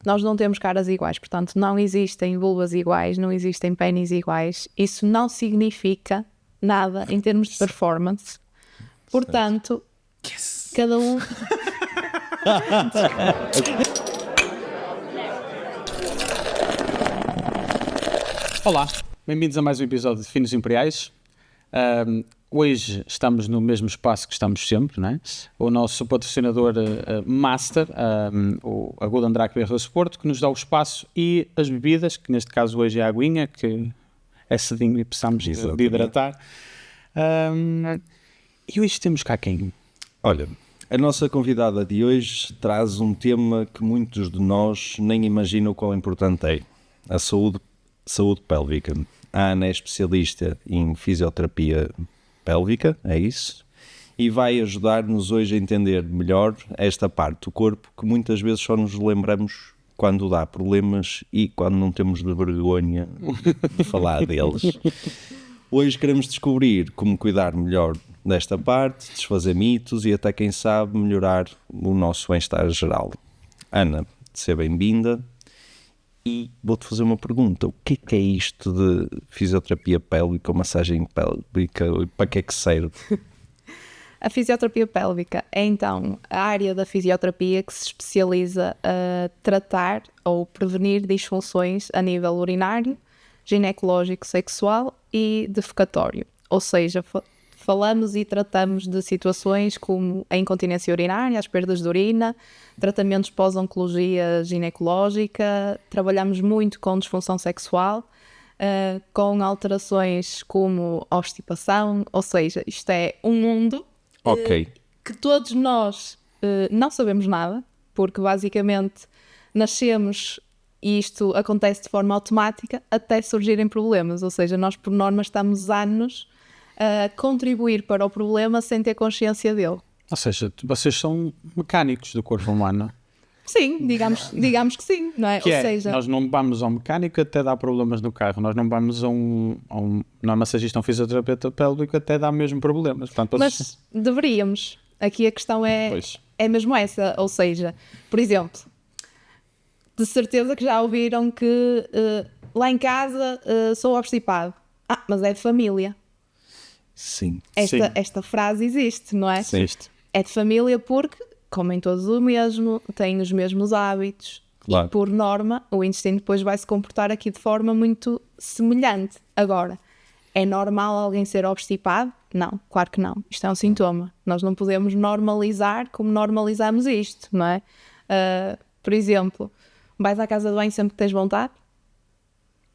nós não temos caras iguais, portanto não existem vulvas iguais, não existem pênis iguais. Isso não significa nada em termos de performance. Portanto, cada um... Olá, bem-vindos a mais um episódio de Finos Imperiais. Hoje estamos no mesmo espaço que estamos sempre, não é? O nosso patrocinador master, a Golden Drake Berroso Porto, que nos dá o espaço e as bebidas, que neste caso hoje é a aguinha, que é cedinho e precisamos de hidratar. E hoje temos cá quem? Olha, a nossa convidada de hoje traz um tema que muitos de nós nem imaginam o quão importante é: a saúde pélvica. A Ana é especialista em fisioterapia pélvica, é isso? E vai ajudar-nos hoje a entender melhor esta parte do corpo que muitas vezes só nos lembramos quando dá problemas e quando não temos de vergonha de falar deles. Hoje queremos descobrir como cuidar melhor desta parte, desfazer mitos e até, quem sabe, melhorar o nosso bem-estar geral. Ana, seja bem-vinda. E vou-te fazer uma pergunta: o que é isto de fisioterapia pélvica ou massagem pélvica? Para que é que serve? A fisioterapia pélvica é então a área da fisioterapia que se especializa a tratar ou prevenir disfunções a nível urinário, ginecológico, sexual e defecatório. Ou seja, falamos e tratamos de situações como a incontinência urinária, as perdas de urina, tratamentos pós-oncologia ginecológica, trabalhamos muito com disfunção sexual, com alterações como obstipação, ou seja, isto é um mundo que todos nós não sabemos nada, porque basicamente nascemos e isto acontece de forma automática até surgirem problemas, ou seja, nós por norma estamos anos a contribuir para o problema sem ter consciência dele. Ou seja, vocês são mecânicos do corpo humano. Sim, digamos que sim, não é? Seja, nós não vamos ao mecânico até dar problemas no carro, nós não vamos a um massagista, a um fisioterapeuta pélvico até dar mesmo problemas. Portanto, mas deveríamos. Aqui a questão é mesmo essa, ou seja, por exemplo, de certeza que já ouviram que lá em casa sou obstipado. Mas é de família. Sim. Esta frase existe, não é? Sim. Existe. É de família porque comem todos o mesmo, têm os mesmos hábitos. Claro. E, por norma, o intestino depois vai se comportar aqui de forma muito semelhante. Agora, é normal alguém ser obstipado? Não, claro que não. Isto é um sintoma. Nós não podemos normalizar como normalizamos isto, não é? Por exemplo, vais à casa de banho sempre que tens vontade?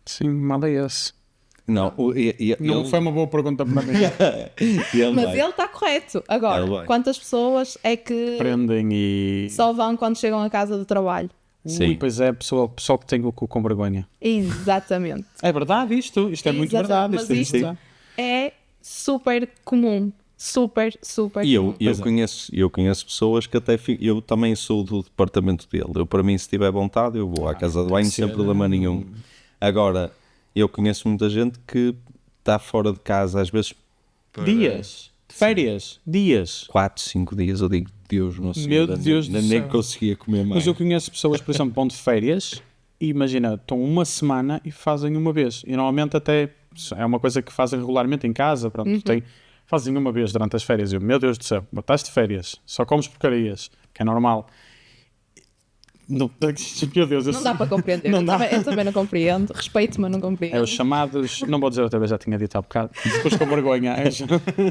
Sim, mal é esse. Não, não foi uma boa pergunta para mim. Mas ele está correto. Agora, quantas pessoas é que prendem e só vão quando chegam à casa do trabalho? Sim. Pois é, pessoal que tem o cu com vergonha. Exatamente. É verdade isto é muito verdade. Mas isto é super comum. Super. E eu conheço pessoas que até eu também sou do departamento dele. Eu, para mim, se tiver vontade, eu vou à casa de banho sem problema nenhum. Agora, eu conheço muita gente que está fora de casa às vezes dias, férias, dias, 4, 5 dias. Eu digo, Deus, não sei, meu Deus do céu, nem conseguia comer mais. Mas eu conheço pessoas, por exemplo, vão de férias e imagina, estão uma semana e fazem uma vez, e normalmente até é uma coisa que fazem regularmente em casa, pronto, fazem uma vez durante as férias. Eu, meu Deus do céu, estás de férias, só comes porcarias, que é normal. Não, meu Deus, não dá para compreender. Eu também não compreendo. Respeito, mas não compreendo. É os chamados, não vou dizer outra vez, já tinha dito há bocado, depois com vergonha.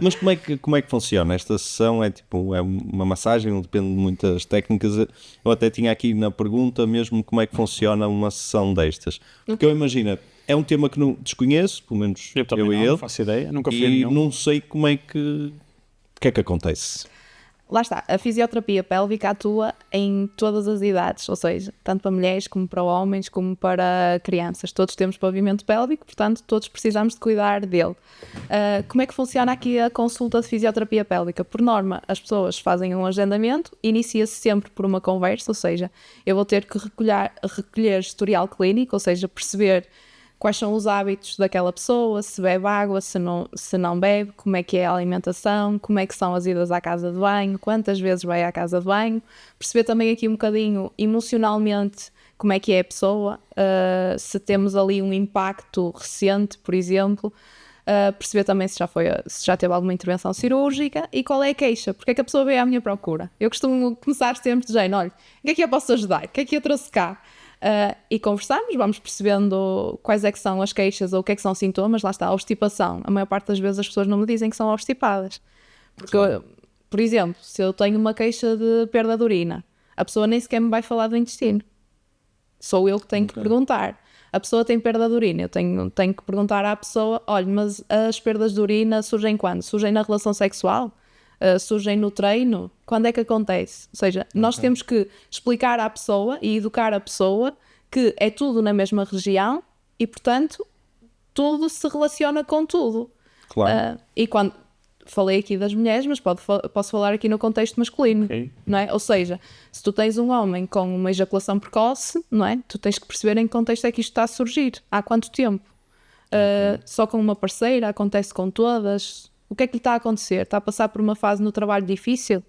Mas como é que funciona? Esta sessão é uma massagem, depende de muitas técnicas. Eu até tinha aqui na pergunta mesmo como é que funciona uma sessão destas. Porque eu imagino, é um tema que não desconheço, pelo menos eu e ele. Não faço ideia, nunca fui a nenhum. Não sei como é que... O que é que acontece? Lá está, a fisioterapia pélvica atua em todas as idades, ou seja, tanto para mulheres como para homens, como para crianças. Todos temos pavimento pélvico, portanto, todos precisamos de cuidar dele. Como é que funciona aqui a consulta de fisioterapia pélvica? Por norma, as pessoas fazem um agendamento, inicia-se sempre por uma conversa, ou seja, eu vou ter que recolher historial clínico, ou seja, perceber quais são os hábitos daquela pessoa, se bebe água, se não bebe, como é que é a alimentação, como é que são as idas à casa de banho, quantas vezes vai à casa de banho, perceber também aqui um bocadinho emocionalmente como é que é a pessoa, se temos ali um impacto recente, por exemplo, perceber também se já teve alguma intervenção cirúrgica e qual é a queixa, porque é que a pessoa veio à minha procura. Eu costumo começar sempre de género, olha, o que é que eu posso ajudar? O que é que eu trouxe cá? E conversarmos, vamos percebendo quais é que são as queixas ou o que é que são sintomas. Lá está, a obstipação. A maior parte das vezes as pessoas não me dizem que são obstipadas. Porque, por exemplo, se eu tenho uma queixa de perda de urina, a pessoa nem sequer me vai falar do intestino. Sou eu que tenho que perguntar. A pessoa tem perda de urina, eu tenho que perguntar à pessoa, olha, mas as perdas de urina surgem quando? Surgem na relação sexual? Surgem no treino? Quando é que acontece? Ou seja, nós temos que explicar à pessoa e educar a pessoa que é tudo na mesma região e, portanto, tudo se relaciona com tudo. Claro. E quando falei aqui das mulheres, mas posso falar aqui no contexto masculino, Ok. não é? Ou seja, se tu tens um homem com uma ejaculação precoce, não é? Tu tens que perceber em que contexto é que isto está a surgir, há quanto tempo. Só com uma parceira, acontece com todas. O que é que lhe está a acontecer? Está a passar por uma fase no trabalho difícil?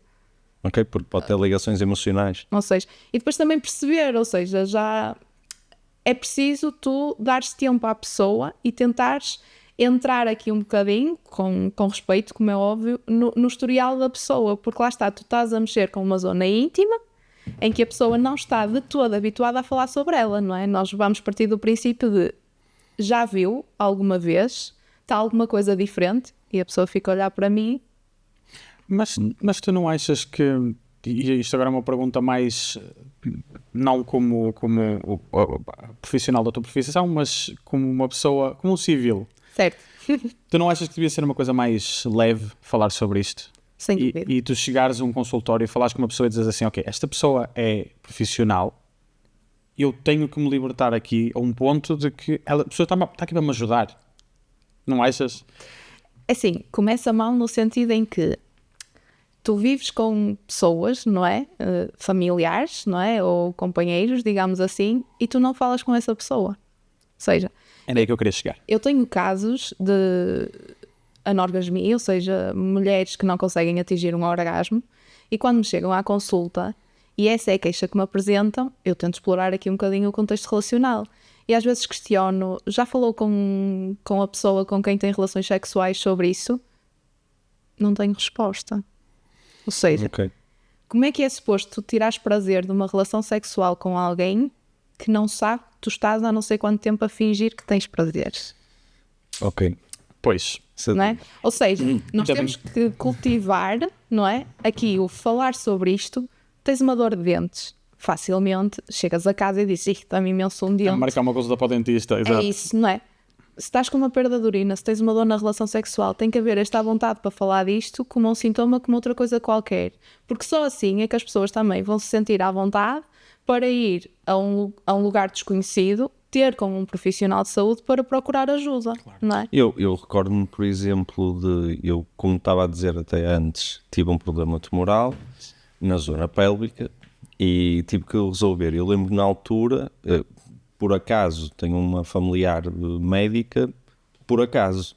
Ok, porque pode ter ligações emocionais. Ou seja, e depois também perceber, ou seja, já é preciso tu dares tempo à pessoa e tentares entrar aqui um bocadinho, com respeito, como é óbvio, no historial da pessoa, porque lá está, tu estás a mexer com uma zona íntima em que a pessoa não está de toda habituada a falar sobre ela, não é? Nós vamos partir do princípio de já viu alguma vez, está alguma coisa diferente, e a pessoa fica a olhar para mim. Mas tu não achas que, e isto agora é uma pergunta mais, não como o profissional da tua profissão, mas como uma pessoa, como um civil. Certo. Tu não achas que devia ser uma coisa mais leve falar sobre isto? Sem dúvida. E tu chegares a um consultório e falares com uma pessoa e dizes assim, ok, esta pessoa é profissional, eu tenho que me libertar aqui a um ponto de que a pessoa está aqui para me ajudar. Não achas? Assim, começa mal no sentido em que tu vives com pessoas, não é? Familiares, não é? Ou companheiros, digamos assim, e tu não falas com essa pessoa. Ou seja, Era aí que eu queria chegar. eu tenho casos de anorgasmia, ou seja, mulheres que não conseguem atingir um orgasmo, e quando me chegam à consulta, e essa é a queixa que me apresentam, eu tento explorar aqui um bocadinho o contexto relacional. E às vezes questiono, já falou com a pessoa com quem tem relações sexuais sobre isso? Não tenho resposta. Ou seja, Ok. como é que é suposto tu tirares prazer de uma relação sexual com alguém que não sabe que tu estás há não sei quanto tempo a fingir que tens prazeres? Ok. Pois. Não é? Ou seja, nós ainda temos que cultivar, não é? Aqui o falar sobre isto. Tens uma dor de dentes, facilmente chegas a casa e dizes, está-me imenso um dente. Marcar uma consulta para o dentista, exato. É isso, não é? Se estás com uma perda de urina, se tens uma dor na relação sexual, tem que haver esta vontade para falar disto como um sintoma, como outra coisa qualquer. Porque só assim é que as pessoas também vão se sentir à vontade para ir a um lugar desconhecido, ter com um profissional de saúde para procurar ajuda, não é? Eu recordo-me, por exemplo, eu, como estava a dizer até antes, tive um problema tumoral na zona pélvica e tive que resolver. Eu lembro na altura, por acaso, tenho uma familiar médica, por acaso,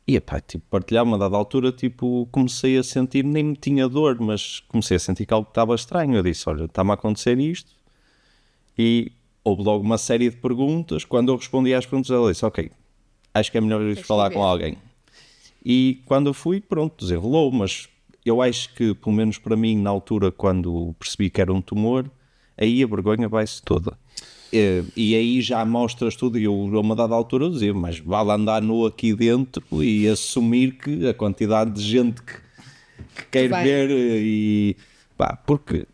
e epá, tipo, partilhava-me a dada altura, tipo, comecei a sentir, nem me tinha dor, mas comecei a sentir que algo estava estranho. Eu disse, olha, está-me a acontecer isto, e houve logo uma série de perguntas. Quando eu respondi às perguntas, ela disse, ok, acho que é melhor ir falar com alguém. E quando eu fui, pronto, desenrolou, mas eu acho que, pelo menos para mim, na altura, quando percebi que era um tumor, aí a vergonha vai-se toda. E aí já mostras tudo, e eu, a uma dada altura, eu dizia, mas vale andar nu aqui dentro e assumir que a quantidade de gente que quer ver, e pá, porque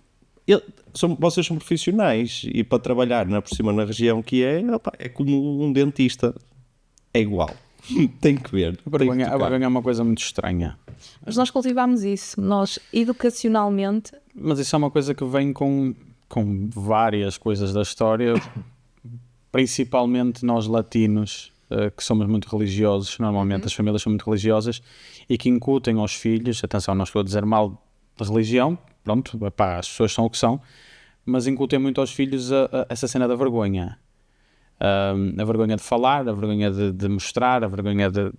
vocês são profissionais, e para trabalhar por cima na região que é como um dentista, é igual. Tem que ver. A vergonha é uma coisa muito estranha. Mas nós cultivamos isso, nós educacionalmente. Mas isso é uma coisa que vem com várias coisas da história, principalmente nós latinos, que somos muito religiosos, normalmente as famílias são muito religiosas, e que incutem aos filhos, atenção, não estou a dizer mal da religião, pronto, pá, as pessoas são o que são, mas incutem muito aos filhos essa cena da vergonha. A vergonha de falar, a vergonha de mostrar, a vergonha de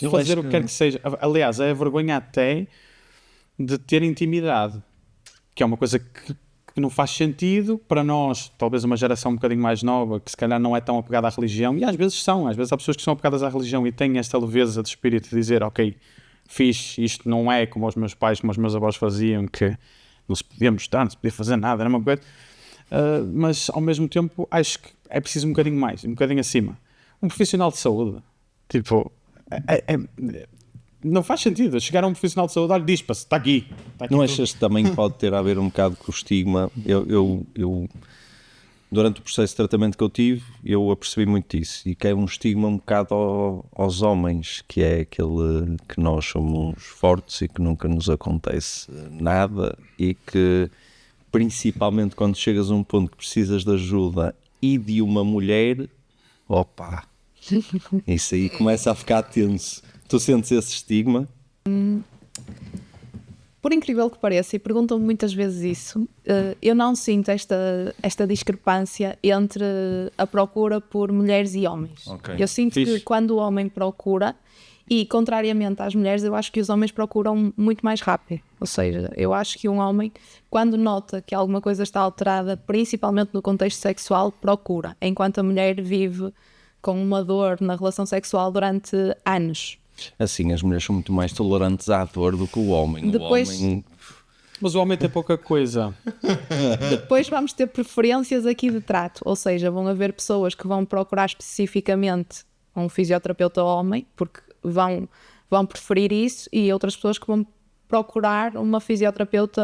fazer o que quer que seja. Aliás, é a vergonha até de ter intimidade, que é uma coisa que que não faz sentido para nós, talvez uma geração um bocadinho mais nova, que se calhar não é tão apegada à religião, e às vezes há pessoas que são apegadas à religião e têm esta leveza de espírito de dizer, ok, fixe, isto não é como os meus pais, como os meus avós faziam, que não se podia mostrar, não se podia fazer nada, era uma coisa. Mas ao mesmo tempo acho que é preciso um bocadinho mais, um bocadinho acima. Um profissional de saúde, tipo, não faz sentido. Chegar a um profissional de saúde, olha, dispa-se, está aqui Não tudo. achas que também pode ter a ver um bocado com o estigma? Eu durante o processo de tratamento que eu tive, eu apercebi muito disso, e que é um estigma um bocado aos homens, que é aquele que nós somos fortes e que nunca nos acontece nada, e que principalmente quando chegas a um ponto que precisas de ajuda e de uma mulher, opa, isso aí começa a ficar tenso. Tu sentes esse estigma? Por incrível que pareça, e perguntam-me muitas vezes isso, eu não sinto esta discrepância entre a procura por mulheres e homens. Ok. Eu sinto Fixe. que quando o homem procura, e contrariamente às mulheres, eu acho que os homens procuram muito mais rápido. Ou seja, eu acho que um homem, quando nota que alguma coisa está alterada, principalmente no contexto sexual, procura, enquanto a mulher vive com uma dor na relação sexual durante anos. Assim, as mulheres são muito mais tolerantes à dor do que o homem. Depois- O homem... Mas o homem tem pouca coisa. Depois vamos ter preferências aqui de trato, ou seja, vão haver pessoas que vão procurar especificamente um fisioterapeuta homem, porque vão preferir isso, e outras pessoas que vão procurar uma fisioterapeuta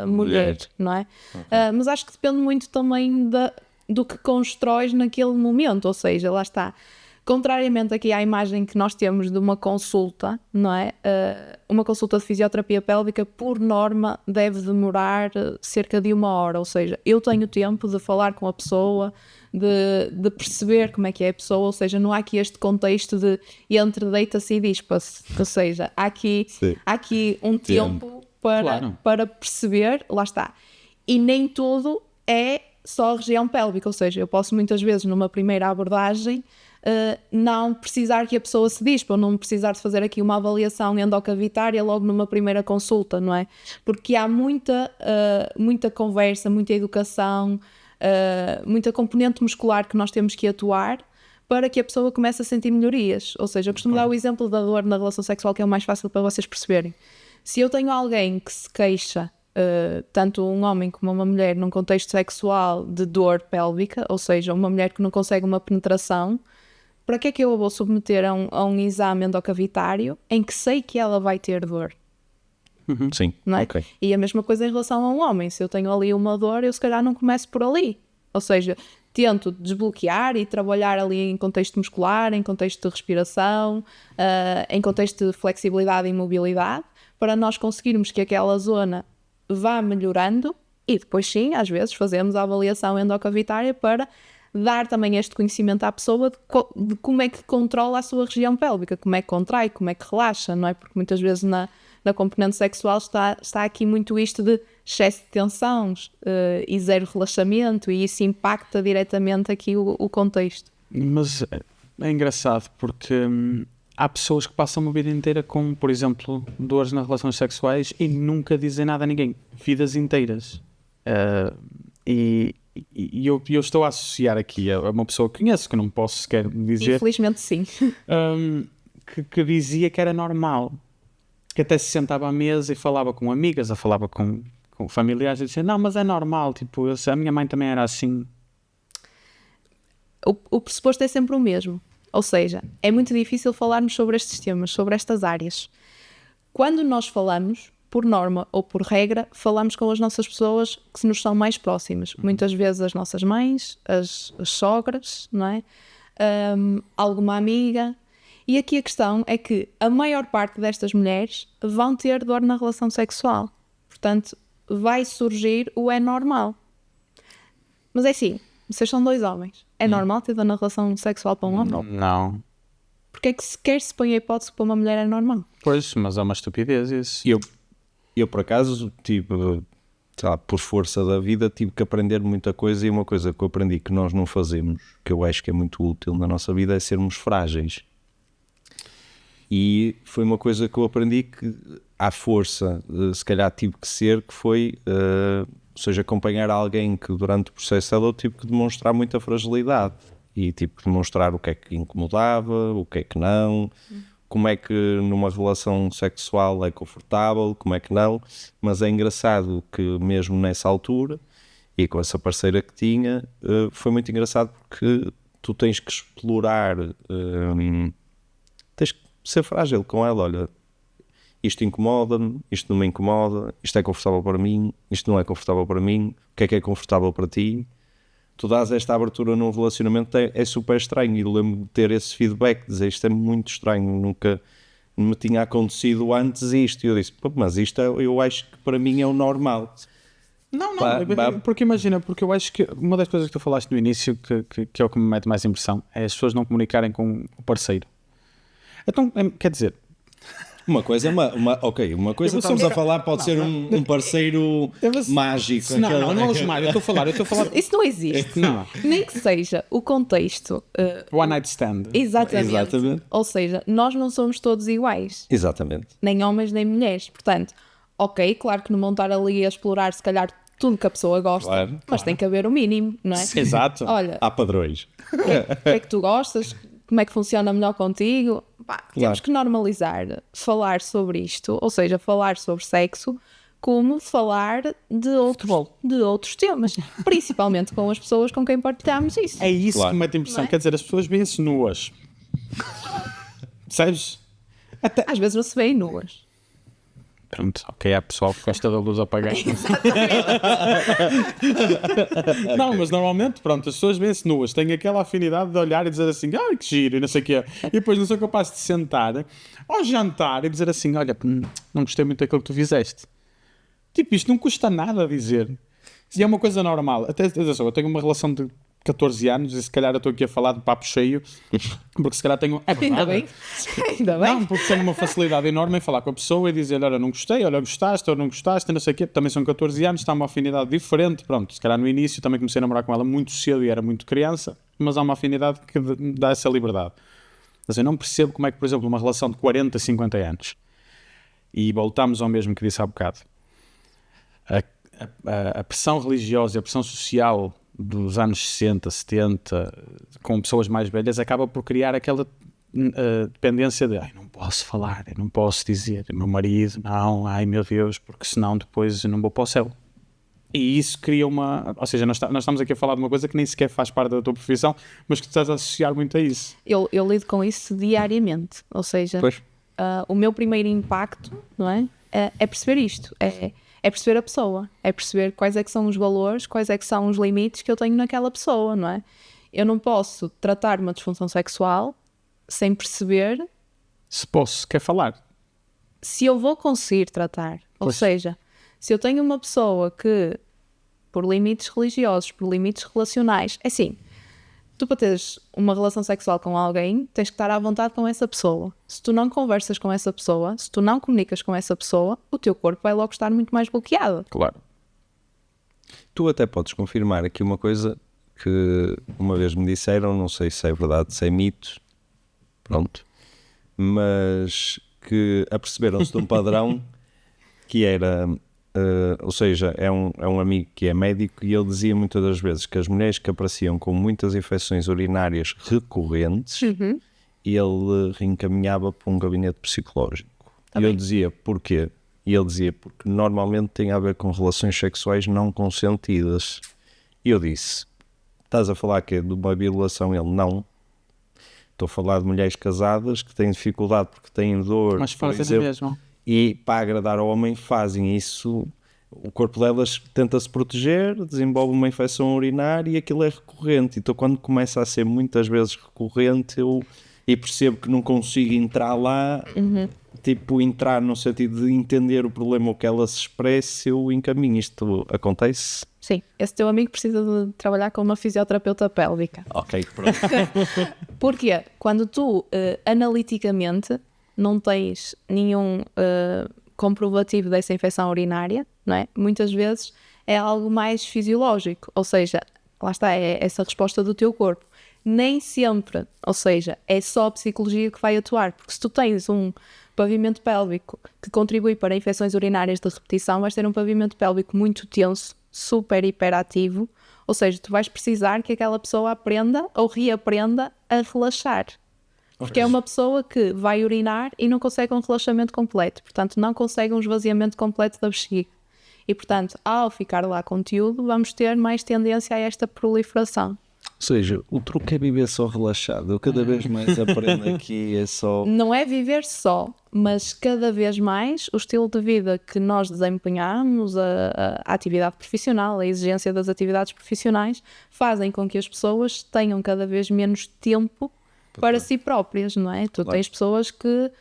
mulher, não é? Mas acho que depende muito também do que constróis naquele momento, ou seja, lá está. Contrariamente aqui à imagem que nós temos de uma consulta, não é? Uma consulta de fisioterapia pélvica, por norma, deve demorar cerca de 1 hora. Ou seja, eu tenho tempo de falar com a pessoa, de perceber como é que é a pessoa. Ou seja, não há aqui este contexto de entre deita-se e dispa-se. Ou seja, há aqui um tempo Claro. para perceber, lá está. E nem tudo é só a região pélvica. Ou seja, eu posso muitas vezes, numa primeira abordagem, não precisar que a pessoa se dispa, ou não precisar de fazer aqui uma avaliação endocavitária logo numa primeira consulta, não é? Porque há muita conversa, muita educação, muita componente muscular que nós temos que atuar para que a pessoa comece a sentir melhorias. Ou seja, eu costumo dar o exemplo da dor na relação sexual, que é o mais fácil para vocês perceberem. Se eu tenho alguém que se queixa, tanto um homem como uma mulher, num contexto sexual de dor pélvica, ou seja, uma mulher que não consegue uma penetração, para que é que eu a vou submeter a um exame endocavitário em que sei que ela vai ter dor? Sim, Não é? ok. E a mesma coisa em relação a um homem. Se eu tenho ali uma dor, eu se calhar não começo por ali. Ou seja, tento desbloquear e trabalhar ali em contexto muscular, em contexto de respiração, em contexto de flexibilidade e mobilidade, para nós conseguirmos que aquela zona vá melhorando, e depois sim, às vezes fazemos a avaliação endocavitária para dar também este conhecimento à pessoa de como é que controla a sua região pélvica, como é que contrai, como é que relaxa, não é? Porque muitas vezes na componente sexual está aqui muito isto de excesso de tensões e zero relaxamento, e isso impacta diretamente aqui o contexto. Mas é engraçado porque há pessoas que passam uma vida inteira com, por exemplo, dores nas relações sexuais e nunca dizem nada a ninguém. Vidas inteiras. E eu estou a associar aqui a uma pessoa que conheço, que não posso sequer dizer, Infelizmente sim. que dizia que era normal. Que até se sentava à mesa e falava com amigas, ou falava com familiares, e dizia, não, mas é normal, tipo, a minha mãe também era assim. O pressuposto é sempre o mesmo. Ou seja, é muito difícil falarmos sobre estes temas, sobre estas áreas. Quando nós falamos, por norma ou por regra, falamos com as nossas pessoas que nos são mais próximas. Muitas vezes as nossas mães, as sogras, não é? Alguma amiga. E aqui a questão é que a maior parte destas mulheres vão ter dor na relação sexual. Portanto, vai surgir o é normal. Mas é assim, vocês são 2 homens. É normal ter dor na relação sexual para um homem? Não. Porque é que sequer se põe a hipótese que para uma mulher é normal? Pois, mas é uma estupidez isso. Eu por acaso tive, sei lá, por força da vida, tive que aprender muita coisa, e uma coisa que eu aprendi que nós não fazemos, que eu acho que é muito útil na nossa vida, é sermos frágeis. E foi uma coisa que eu aprendi que, à força, se calhar tive que ser, que foi seja, acompanhar alguém que durante o processo dela eu tive que demonstrar muita fragilidade e tive que demonstrar o que é que incomodava, o que é que não, como é que numa relação sexual é confortável, como é que não, mas é engraçado que mesmo nessa altura e com essa parceira que tinha, foi muito engraçado porque tu tens que explorar, tens que ser frágil com ela, olha, isto incomoda-me, isto não me incomoda, isto é confortável para mim, isto não é confortável para mim, o que é confortável para ti? Tu dás esta abertura num relacionamento, é super estranho, e lembro-me de ter esse feedback, de dizer isto é muito estranho, nunca me tinha acontecido antes isto, e eu disse, pô, mas isto eu acho que para mim é o normal. Não, porque imagina, porque eu acho que uma das coisas que tu falaste no início, que é o que me mete mais impressão, é as pessoas não comunicarem com o parceiro. Então, quer dizer... Uma coisa é uma coisa estamos a falar pode ser um parceiro mágico. Não é mágico, eu estou a falar... Isso não existe. Não. Nem que seja o contexto. One night stand. Exatamente. Ou seja, nós não somos todos iguais. Exatamente. Nem homens, nem mulheres. Portanto, ok, claro que não vão estar ali a explorar, se calhar, tudo que a pessoa gosta, mas tem que haver o mínimo, não é? Exato. Olha, há padrões. O que é que tu gostas? Como é que funciona melhor contigo? Temos que normalizar falar sobre isto, ou seja, falar sobre sexo, como falar de outros temas, principalmente com as pessoas com quem partilhamos isso. É isso que me mete impressão. Quer dizer, as pessoas veem-se nuas. Percebes? Às vezes não se veem nuas. Pronto, ok, há pessoal que gosta da luz apagada. Não, mas normalmente, pronto, as pessoas veem-se nuas, têm aquela afinidade de olhar e dizer assim, ai que giro, e não sei o quê. E depois não sou capaz de sentar ao jantar e dizer assim, olha, não gostei muito daquilo que tu fizeste. Tipo, isto não custa nada a dizer. E é uma coisa normal. Até eu tenho uma relação de 14 anos e se calhar eu estou aqui a falar de papo cheio, porque se calhar tenho... Ainda bem. Não, porque tenho uma facilidade enorme em falar com a pessoa e dizer, olha, não gostei, olha, gostaste, ou não gostaste, não sei o quê. Também são 14 anos, está uma afinidade diferente. Pronto, se calhar no início também comecei a namorar com ela muito cedo e era muito criança, mas há uma afinidade que me dá essa liberdade. Mas eu não percebo como é que, por exemplo, uma relação de 40, 50 anos, e voltamos ao mesmo que disse há bocado, a pressão religiosa e a pressão social dos anos 60, 70, com pessoas mais velhas, acaba por criar aquela dependência de não posso falar, eu não posso dizer, meu marido, não, ai meu Deus, porque senão depois eu não vou para o céu. E isso cria uma... Ou seja, nós estamos aqui a falar de uma coisa que nem sequer faz parte da tua profissão, mas que tu estás a associar muito a isso. Eu lido com isso diariamente, ou seja, o meu primeiro impacto, não é? É perceber isto, é perceber a pessoa, é perceber quais é que são os valores, quais é que são os limites que eu tenho naquela pessoa, não é? Eu não posso tratar uma disfunção sexual sem perceber... Se quer falar. Se eu vou conseguir tratar, ou seja, se eu tenho uma pessoa que, por limites religiosos, por limites relacionais, é assim... Tu, para teres uma relação sexual com alguém, tens que estar à vontade com essa pessoa. Se tu não conversas com essa pessoa, se tu não comunicas com essa pessoa, o teu corpo vai logo estar muito mais bloqueado. Claro. Tu até podes confirmar aqui uma coisa que uma vez me disseram, não sei se é verdade, se é mito, pronto, mas que aperceberam-se de um padrão que era... ou seja, é um amigo que é médico e ele dizia muitas das vezes que as mulheres que apareciam com muitas infecções urinárias recorrentes, ele reencaminhava para um gabinete psicológico. E eu dizia, porquê? E ele dizia, porque normalmente tem a ver com relações sexuais não consentidas. E eu disse, estás a falar que é de uma violação? Ele, não. Estou a falar de mulheres casadas que têm dificuldade porque têm dor, mas fazem mesmo. E para agradar ao homem fazem isso, o corpo delas tenta se proteger, desenvolve uma infecção urinária e aquilo é recorrente. Então quando começa a ser muitas vezes recorrente e percebo que não consigo entrar lá, tipo entrar no sentido de entender o problema ou que ela se expresse, eu encaminho. Isto acontece? Sim, esse teu amigo precisa de trabalhar com uma fisioterapeuta pélvica. Ok, pronto. Porque quando tu analiticamente não tens nenhum comprovativo dessa infecção urinária, não é? Muitas vezes é algo mais fisiológico, ou seja, lá está, é essa resposta do teu corpo. Nem sempre, ou seja, é só a psicologia que vai atuar, porque se tu tens um pavimento pélvico que contribui para infecções urinárias de repetição, vais ter um pavimento pélvico muito tenso, super hiperativo, ou seja, tu vais precisar que aquela pessoa aprenda ou reaprenda a relaxar. Porque é uma pessoa que vai urinar e não consegue um relaxamento completo, portanto não consegue um esvaziamento completo da bexiga. E portanto, ao ficar lá conteúdo, vamos ter mais tendência a esta proliferação. Ou seja, o truque é viver só relaxado. Eu cada vez mais aprendo aqui, é só... Não é viver só, mas cada vez mais o estilo de vida que nós desempenhamos, a atividade profissional, a exigência das atividades profissionais, fazem com que as pessoas tenham cada vez menos tempo para si próprias, não é? Tu tens pessoas que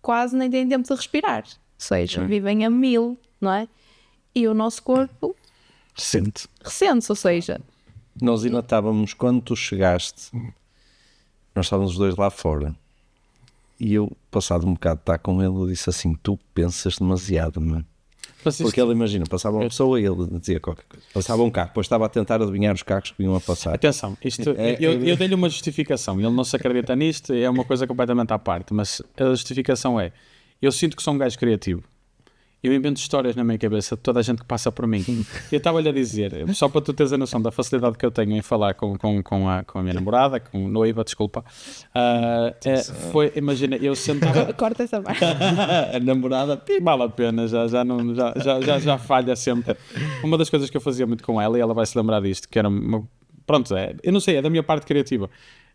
quase nem têm tempo de respirar, ou seja, vivem a 1000, não é? E o nosso corpo ressente-se, ou seja... Nós ainda estávamos, quando tu chegaste, nós estávamos os dois lá fora, e eu, passado um bocado de estar com ele, eu disse assim, tu pensas demasiado, mano. Porque ele, imagina, passava uma pessoa e ele dizia qualquer coisa. Passava um carro, depois estava a tentar adivinhar os carros que vinham a passar. Atenção, eu dei-lhe uma justificação, ele não se acredita nisto, é uma coisa completamente à parte, mas a justificação é, eu sinto que sou um gajo criativo. Eu invento histórias na minha cabeça de toda a gente que passa por mim. Eu estava-lhe a dizer, só para tu teres a noção da facilidade que eu tenho em falar com a minha namorada, com noiva, desculpa. Imagina, eu sentava... Corta essa parte. A namorada, vale a pena, já falha sempre. Uma das coisas que eu fazia muito com ela, e ela vai se lembrar disto, que era... eu não sei, é da minha parte criativa.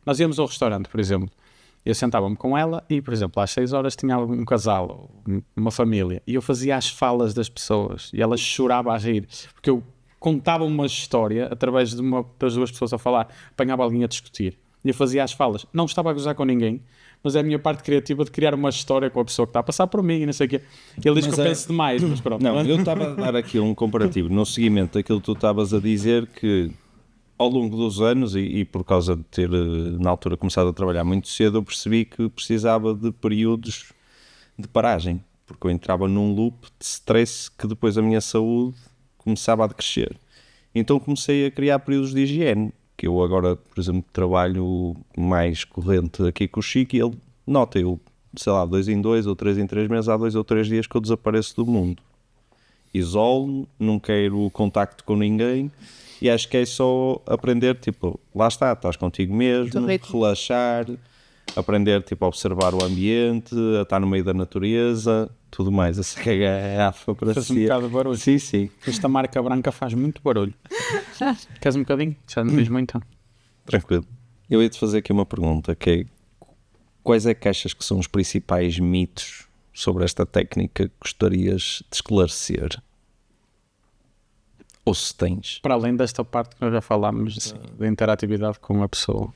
Nós íamos ao restaurante, por exemplo. Eu sentava-me com ela e, por exemplo, às 6 horas tinha um casal, uma família, e eu fazia as falas das pessoas e ela chorava a rir, porque eu contava uma história através das duas pessoas a falar, apanhava alguém a discutir, e eu fazia as falas. Não estava a gozar com ninguém, mas é a minha parte criativa de criar uma história com a pessoa que está a passar por mim e não sei o quê. Ele diz que eu penso demais, mas pronto. Não, eu estava a dar aqui um comparativo, no seguimento daquilo que tu estavas a dizer, que ao longo dos anos, e por causa de ter, na altura, começado a trabalhar muito cedo, eu percebi que precisava de períodos de paragem, porque eu entrava num loop de stress que depois a minha saúde começava a decrescer. Então comecei a criar períodos de higiene, que eu agora, por exemplo, trabalho mais corrente aqui com o Chico, e ele nota, eu, sei lá, 2 em 2 ou 3 em 3 meses, há 2 ou 3 dias que eu desapareço do mundo. Isolo-me, não quero contacto com ninguém... E acho que é só aprender, tipo, lá está, estás contigo mesmo, relaxar, aprender, tipo, a observar o ambiente, a estar no meio da natureza, tudo mais. Essa garrafa para si. Faz um bocado de barulho. Sim. Esta marca branca faz muito barulho. Queres um bocadinho? Já não mesmo então. Tranquilo. Eu ia-te fazer aqui uma pergunta, que é, quais é que achas que são os principais mitos sobre esta técnica que gostarias de esclarecer? Ou se tens. Para além desta parte que nós já falámos da interatividade com a pessoa.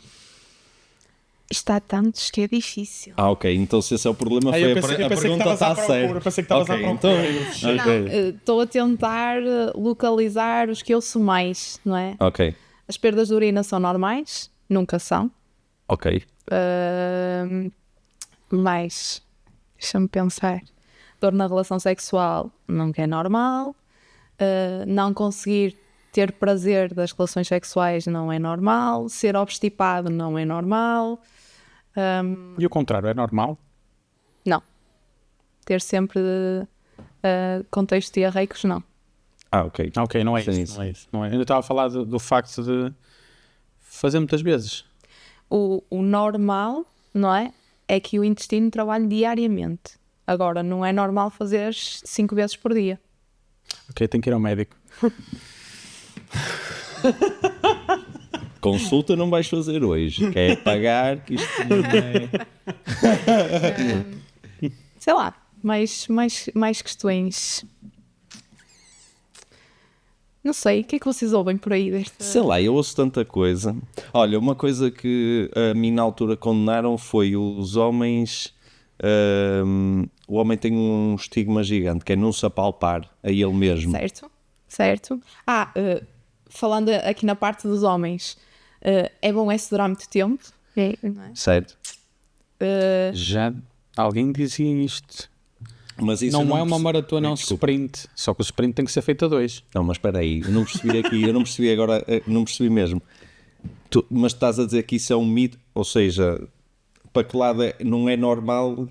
Está tantos que é difícil. Ok, então se esse é o problema, foi a pergunta está certa. Eu pensei que estavas à procura. Estou a tentar localizar os que eu sou mais, não é? Ok. As perdas de urina são normais? Nunca são. Ok. Mas, deixa-me pensar. Dor na relação sexual nunca é normal. Não conseguir ter prazer das relações sexuais não é normal, ser obstipado não é normal. E o contrário, é normal? Não. Ter sempre contextos diarreicos, não. Ok. Ok, não é isso. Não é. Eu estava a falar do facto de fazer muitas vezes. O normal, não é? É que o intestino trabalhe diariamente. Agora, não é normal fazer 5 vezes por dia. Ok, tenho que ir ao médico. Consulta não vais fazer hoje. Quer pagar que isto não é... Sei lá, mais questões. Não sei, o que é que vocês ouvem por aí desta... Sei lá, eu ouço tanta coisa. Olha, uma coisa que a mim na altura condenaram foi os homens... o homem tem um estigma gigante, que é não se apalpar a ele mesmo. Certo. Falando aqui na parte dos homens, é bom esse durar muito tempo. Não é? Certo. Já alguém dizia isto. Mas isso não é uma maratona, é um sprint. Só que o sprint tem que ser feito a 2. Não, mas espera aí, eu não percebi aqui, eu não percebi agora, não percebi mesmo. Mas estás a dizer que isso é um mito, ou seja... Para que lado não é normal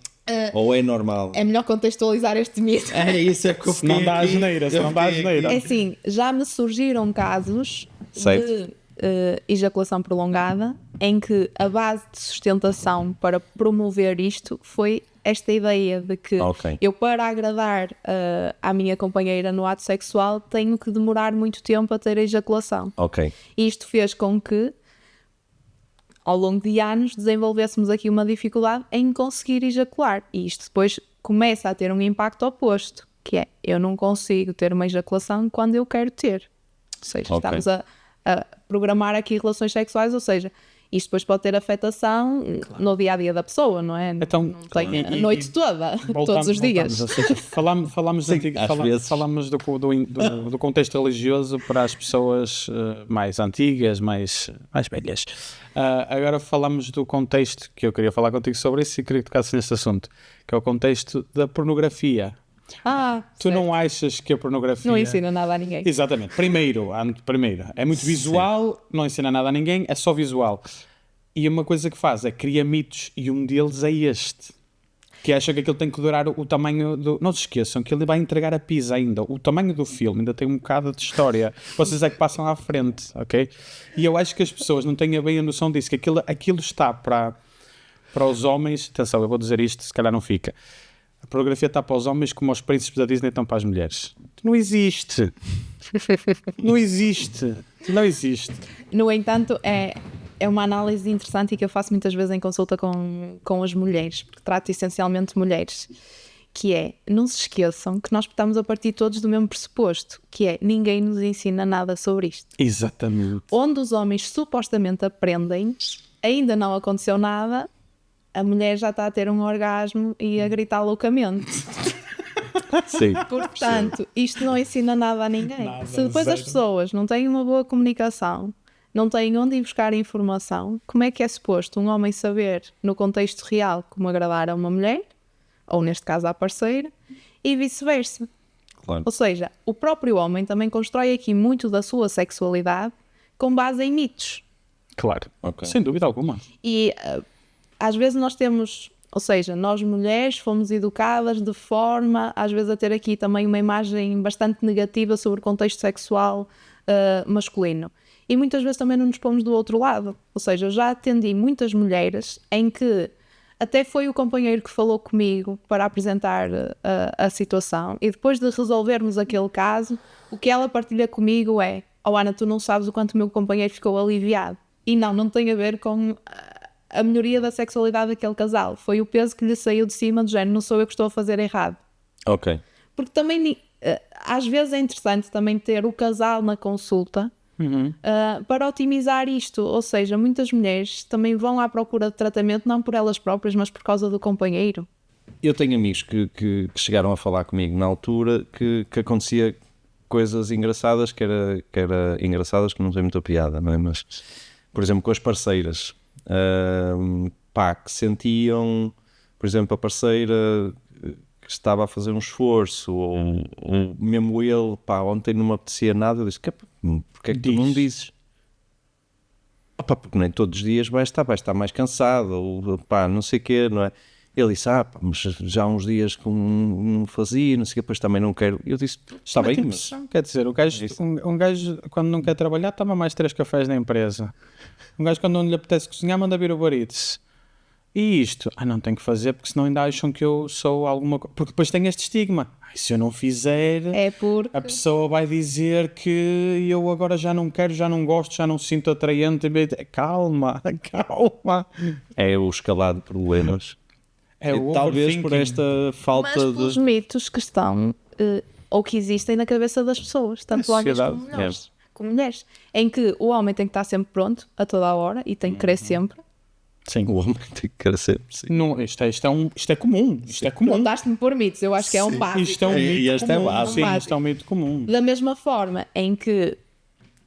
Ou é normal? É melhor contextualizar este mito. É isso, é que eu Se não dá asneira, se não dá asneira. É assim, já me surgiram casos Certo. de ejaculação prolongada em que a base de sustentação para promover isto foi esta ideia de que Ok. eu, para agradar à minha companheira no ato sexual, tenho que demorar muito tempo a ter a ejaculação. Ok. E isto fez com que, ao longo de anos, desenvolvêssemos aqui uma dificuldade em conseguir ejacular. E isto depois começa a ter um impacto oposto, que é, eu não consigo ter uma ejaculação quando eu quero ter. Ou seja, Ok. estamos a programar aqui relações sexuais, ou seja, isto depois pode ter afetação no dia-a-dia da pessoa, não é? Então, não tem a noite toda, todos os dias. Ou seja, falámos do contexto religioso para as pessoas mais antigas, mais velhas. Agora falamos do contexto, que eu queria falar contigo sobre isso e queria que tocasse neste assunto, que é o contexto da pornografia. Tu Certo. não achas que a pornografia... Não ensina nada a ninguém. Exatamente. Primeiro, é muito visual, não ensina nada a ninguém, é só visual. E uma coisa que faz é criar mitos, e um deles é este. Que acha que aquilo tem que durar o tamanho do... Não se esqueçam que ele vai entregar a pizza ainda. O tamanho do filme ainda tem um bocado de história. Vocês é que passam à frente, ok? E eu acho que as pessoas não têm bem a noção disso, que aquilo está para os homens... Atenção, eu vou dizer isto, se calhar não fica. A pornografia está para os homens como os príncipes da Disney estão para as mulheres. Não existe. Não existe. Não existe. No entanto, é uma análise interessante e que eu faço muitas vezes em consulta com as mulheres, porque trato essencialmente mulheres, que é, não se esqueçam que nós estamos a partir todos do mesmo pressuposto, que é, ninguém nos ensina nada sobre isto. Exatamente. Onde os homens supostamente aprendem, ainda não aconteceu nada, a mulher já está a ter um orgasmo e a gritar loucamente. Sim. Portanto, isto não ensina nada a ninguém. Nada, Se depois as zero. pessoas não têm uma boa comunicação, não têm onde ir buscar informação, como é que é suposto um homem saber, no contexto real, como agradar a uma mulher, ou neste caso à parceira, e vice-versa? Claro. Ou seja, o próprio homem também constrói aqui muito da sua sexualidade com base em mitos. Claro. Ok. Sem dúvida alguma. E às vezes nós temos, ou seja, nós mulheres fomos educadas de forma, às vezes, a ter aqui também uma imagem bastante negativa sobre o contexto sexual masculino. E muitas vezes também não nos pomos do outro lado. Ou seja, eu já atendi muitas mulheres em que até foi o companheiro que falou comigo para apresentar a situação, e depois de resolvermos aquele caso, o que ela partilha comigo é: oh Ana, tu não sabes o quanto o meu companheiro ficou aliviado. E não tem a ver com a melhoria da sexualidade daquele casal. Foi o peso que lhe saiu de cima, do género, não sou eu que estou a fazer errado. Ok. Porque também, às vezes é interessante também ter o casal na consulta para otimizar isto. Ou seja, muitas mulheres também vão à procura de tratamento não por elas próprias, mas por causa do companheiro. Eu tenho amigos que chegaram a falar comigo na altura que acontecia coisas engraçadas, que era engraçadas, que não tem muita piada, não é? Mas, por exemplo, com as parceiras, que sentiam, por exemplo, a parceira que estava a fazer um esforço, ou mesmo ele, ontem não me apetecia nada, eu disse, porque é que tu não dizes? Porque nem todos os dias vai estar mais cansado, ou não sei o quê, não é? Ele disse, mas já há uns dias que não fazia, não sei o quê, depois também não quero. Eu disse, está bem, mas... Quer dizer, um gajo quando não quer trabalhar toma mais 3 cafés na empresa. Um gajo quando não lhe apetece cozinhar manda vir o Uber Eats. E isto? Não tenho que fazer porque senão ainda acham que eu sou alguma coisa. Porque depois tem este estigma. Se eu não fizer, É porque... a pessoa vai dizer que eu agora já não quero, já não gosto, já não sinto atraente. Calma. É o escalado de problemas. É o talvez overthinking. por esta falta Mas pelos mitos que estão ou que existem na cabeça das pessoas, tanto homens como mulheres, em que o homem tem que estar sempre pronto a toda a hora e tem que querer sempre. Sim. O homem tem que querer sempre. Sim. Não, isto é comum. Isto é comum. Mandaste-me pôr mitos, eu acho que é um básico. Isto é um mito este é comum. básico. Sim, isto é um mito comum. Da mesma forma em que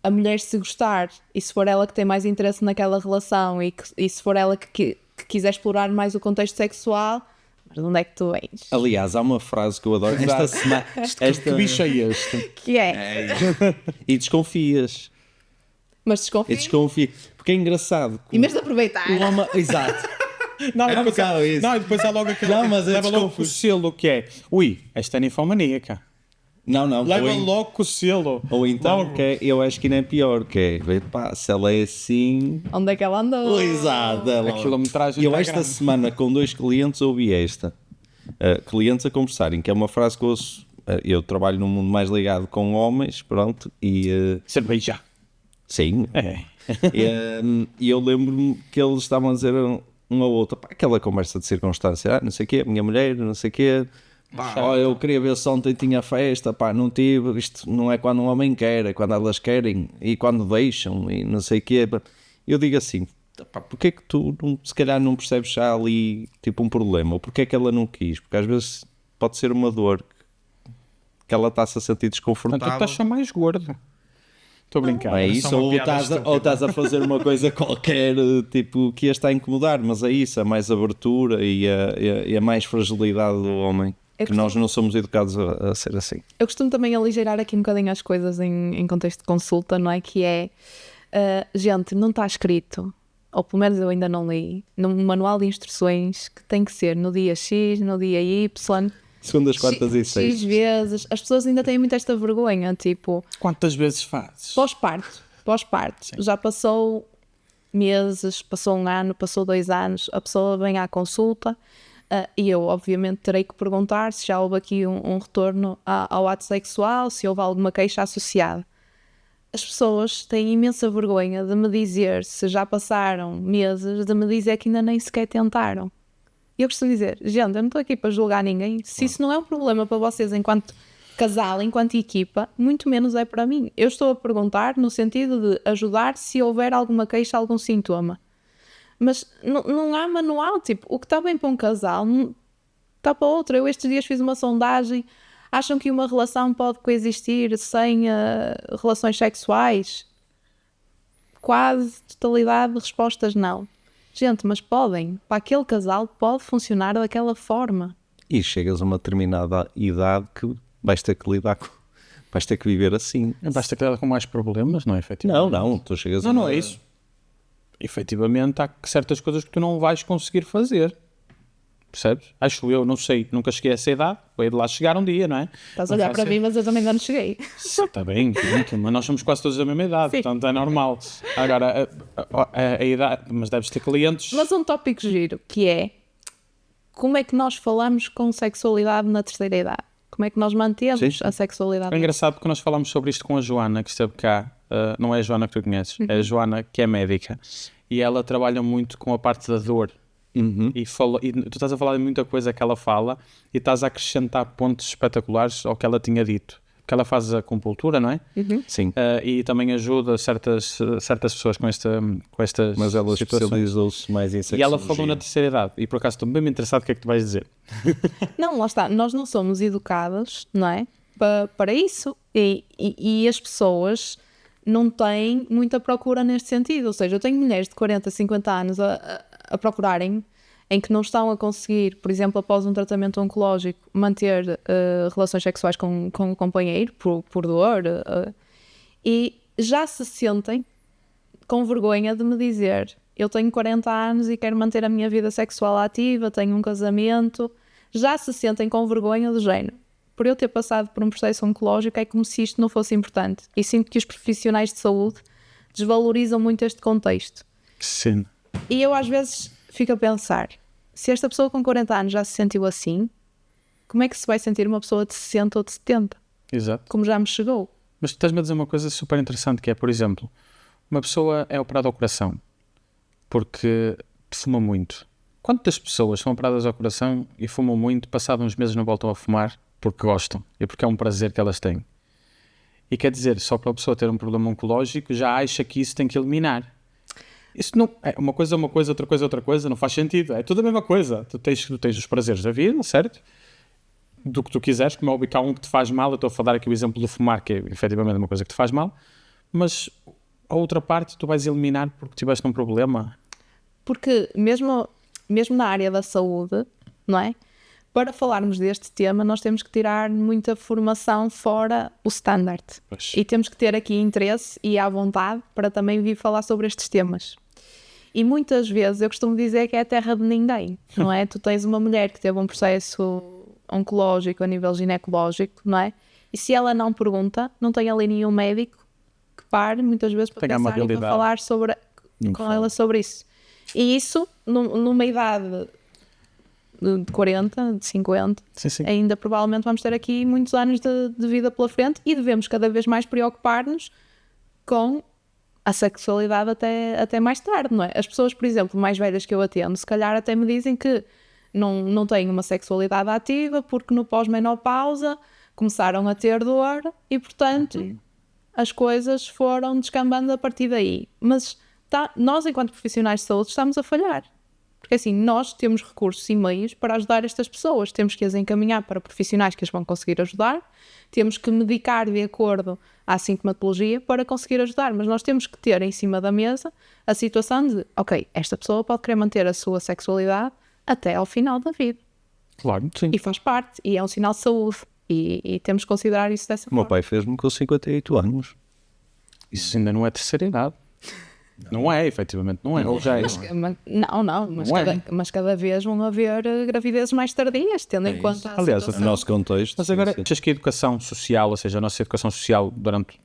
a mulher, se gostar e se for ela que tem mais interesse naquela relação e se for ela que quiser explorar mais o contexto sexual, mas de onde é que tu vens? Aliás, há uma frase que eu adoro esta semana. Que bicho é este? Que é? E desconfias. Mas desconfia. Porque é engraçado. Em vez de aproveitar. O homem, exato. Não, É um bocado isso. não, e depois há logo aquele. Não, mas é leva logo com o desconfuso. selo que é. Ui, esta é ninfomaníaca. Não. Leva logo com o selo. Ou então, Logo. que eu acho que ainda é pior, que é, pá, se ela é assim... Onde é que ela andou? Exato, é A logo. quilometragem Eu está esta grande. semana com 2 clientes ouvi esta. Clientes a conversarem, que é uma frase que eu ouço. Eu trabalho num mundo mais ligado com homens, pronto, e Cerveja. sim. É. E eu lembro-me que eles estavam a dizer um ao outro, pá, aquela conversa de circunstância, não sei o quê, minha mulher, não sei o quê, pá, ó, eu queria ver se ontem tinha festa, pá, não tive, isto não é quando um homem quer, é quando elas querem e quando deixam e não sei o quê. Eu digo assim, pá, porque é que tu se calhar não percebes já ali tipo um problema, ou porque é que ela não quis, porque às vezes pode ser uma dor que ela está-se a sentir Portanto, tu desconfortável. estás só mais gordo. Estou a brincar. Não é era isso, só uma ou piada estás a fazer uma coisa qualquer, tipo, que a está a incomodar, mas é isso, a mais abertura e a mais fragilidade do homem, Eu que nós não somos educados a ser assim. Eu costumo também aligeirar aqui um bocadinho as coisas em contexto de consulta, não é? Que é, gente, não está escrito, ou pelo menos eu ainda não li, num manual de instruções que tem que ser no dia X, no dia Y, Segundas, quartas e X seis. vezes. As pessoas ainda têm muito esta vergonha, tipo, Quantas vezes fazes? pós-parto. Já passou meses, passou um ano, passou 2 anos, a pessoa vem à consulta e eu, obviamente, terei que perguntar se já houve aqui um retorno ao ato sexual, se houve alguma queixa associada. As pessoas têm imensa vergonha de me dizer, se já passaram meses, de me dizer que ainda nem sequer tentaram. E eu costumo dizer, gente, eu não estou aqui para julgar ninguém. Se isso não é um problema para vocês enquanto casal, enquanto equipa, muito menos é para mim. Eu estou a perguntar no sentido de ajudar se houver alguma queixa, algum sintoma. Mas não há manual, tipo, o que está bem para um casal não está para outro. Eu estes dias fiz uma sondagem, acham que uma relação pode coexistir sem relações sexuais? Quase totalidade de respostas não. Gente, mas podem. Para aquele casal pode funcionar daquela forma. E chegas a uma determinada idade que vais ter que lidar com, vais ter que viver assim. Basta que com mais problemas, não é? Efetivamente. Não, tu chegas a Não, não é isso. Efetivamente, há certas coisas que tu não vais conseguir fazer. Percebes? Acho eu, não sei, nunca cheguei a essa idade. Vou de lá chegar um dia, não é? Estás a olhar para mim, mas eu também ainda não cheguei. Está bem, pronto, mas nós somos quase todos da mesma idade, Sim. portanto é normal. Agora, a idade, mas deves ter clientes. Mas um tópico giro, que é como é que nós falamos com sexualidade na terceira idade? Como é que nós mantemos Sim, sim. a sexualidade? É engraçado porque nós falámos sobre isto com a Joana, que esteve cá. Não é a Joana que tu conheces, é a Joana que é médica. E ela trabalha muito com a parte da dor. E tu estás a falar de muita coisa que ela fala e estás a acrescentar pontos espetaculares ao que ela tinha dito. Porque ela faz a acupuntura, não é? Sim, E também ajuda certas pessoas com estas mas ela situações. especializou-se mais em E sexologia. ela falou na terceira idade. E por acaso estou bem interessado o que é que tu vais dizer. Não, lá está. Nós não somos educados, não é? Para isso. E as pessoas não têm muita procura neste sentido. Ou seja, eu tenho mulheres de 40, 50 anos a procurarem em que não estão a conseguir, por exemplo, após um tratamento oncológico, manter relações sexuais com o companheiro por dor e já se sentem com vergonha de me dizer eu tenho 40 anos e quero manter a minha vida sexual ativa, tenho um casamento, já se sentem com vergonha do género. Por eu ter passado por um processo oncológico é como se isto não fosse importante. E sinto que os profissionais de saúde desvalorizam muito este contexto. Sim. E eu às vezes fico a pensar, se esta pessoa com 40 anos já se sentiu assim, como é que se vai sentir uma pessoa de 60 ou de 70? Exato. Como já me chegou. Mas tu estás-me a dizer uma coisa super interessante que é, por exemplo, uma pessoa é operada ao coração porque fuma muito. Quantas pessoas são operadas ao coração e fumam muito, passado uns meses não voltam a fumar porque gostam e porque é um prazer que elas têm? E quer dizer, só para a pessoa ter um problema oncológico já acha que isso tem que eliminar. Isso não é uma coisa, outra coisa, não faz sentido. É tudo a mesma coisa. Tu tens os prazeres da vida, certo? Do que tu quiseres, como é óbvio que há um que te faz mal. Eu estou a falar aqui o exemplo do fumar, que é efetivamente uma coisa que te faz mal, mas a outra parte tu vais eliminar porque tiveste um problema. Porque mesmo na área da saúde, não é? Para falarmos deste tema, nós temos que tirar muita formação fora o standard. Pois. E temos que ter aqui interesse e à vontade para também vir falar sobre estes temas. E muitas vezes eu costumo dizer que é a terra de ninguém, não é? Tu tens uma mulher que teve um processo oncológico a nível ginecológico, não é? E se ela não pergunta, não tem ali nenhum médico que pare muitas vezes para Tenha uma pensar e para realidade. falar com ela sobre isso. E isso, numa idade de 40, de 50, Sim. ainda provavelmente vamos ter aqui muitos anos de vida pela frente e devemos cada vez mais preocupar-nos com a sexualidade até mais tarde, não é? As pessoas, por exemplo, mais velhas que eu atendo, se calhar até me dizem que não têm uma sexualidade ativa porque no pós-menopausa começaram a ter dor e, portanto, as coisas foram descambando a partir daí. Mas nós, enquanto profissionais de saúde, estamos a falhar. Porque assim, nós temos recursos e meios para ajudar estas pessoas. Temos que as encaminhar para profissionais que as vão conseguir ajudar. Temos que medicar de acordo à sintomatologia para conseguir ajudar. Mas nós temos que ter em cima da mesa a situação de, ok, esta pessoa pode querer manter a sua sexualidade até ao final da vida. Claro, sim. E faz parte. E é um sinal de saúde. E temos que considerar isso dessa O meu forma. pai fez-me com 58 anos. Isso ainda não é terceira idade. Não é, efetivamente, não é. Ou já é. Mas cada vez vão haver gravidezes mais tardias, tendo em conta a Aliás, No situação. nosso contexto. Mas sim, agora, sim. achas que a educação social, ou seja, a nossa educação social durante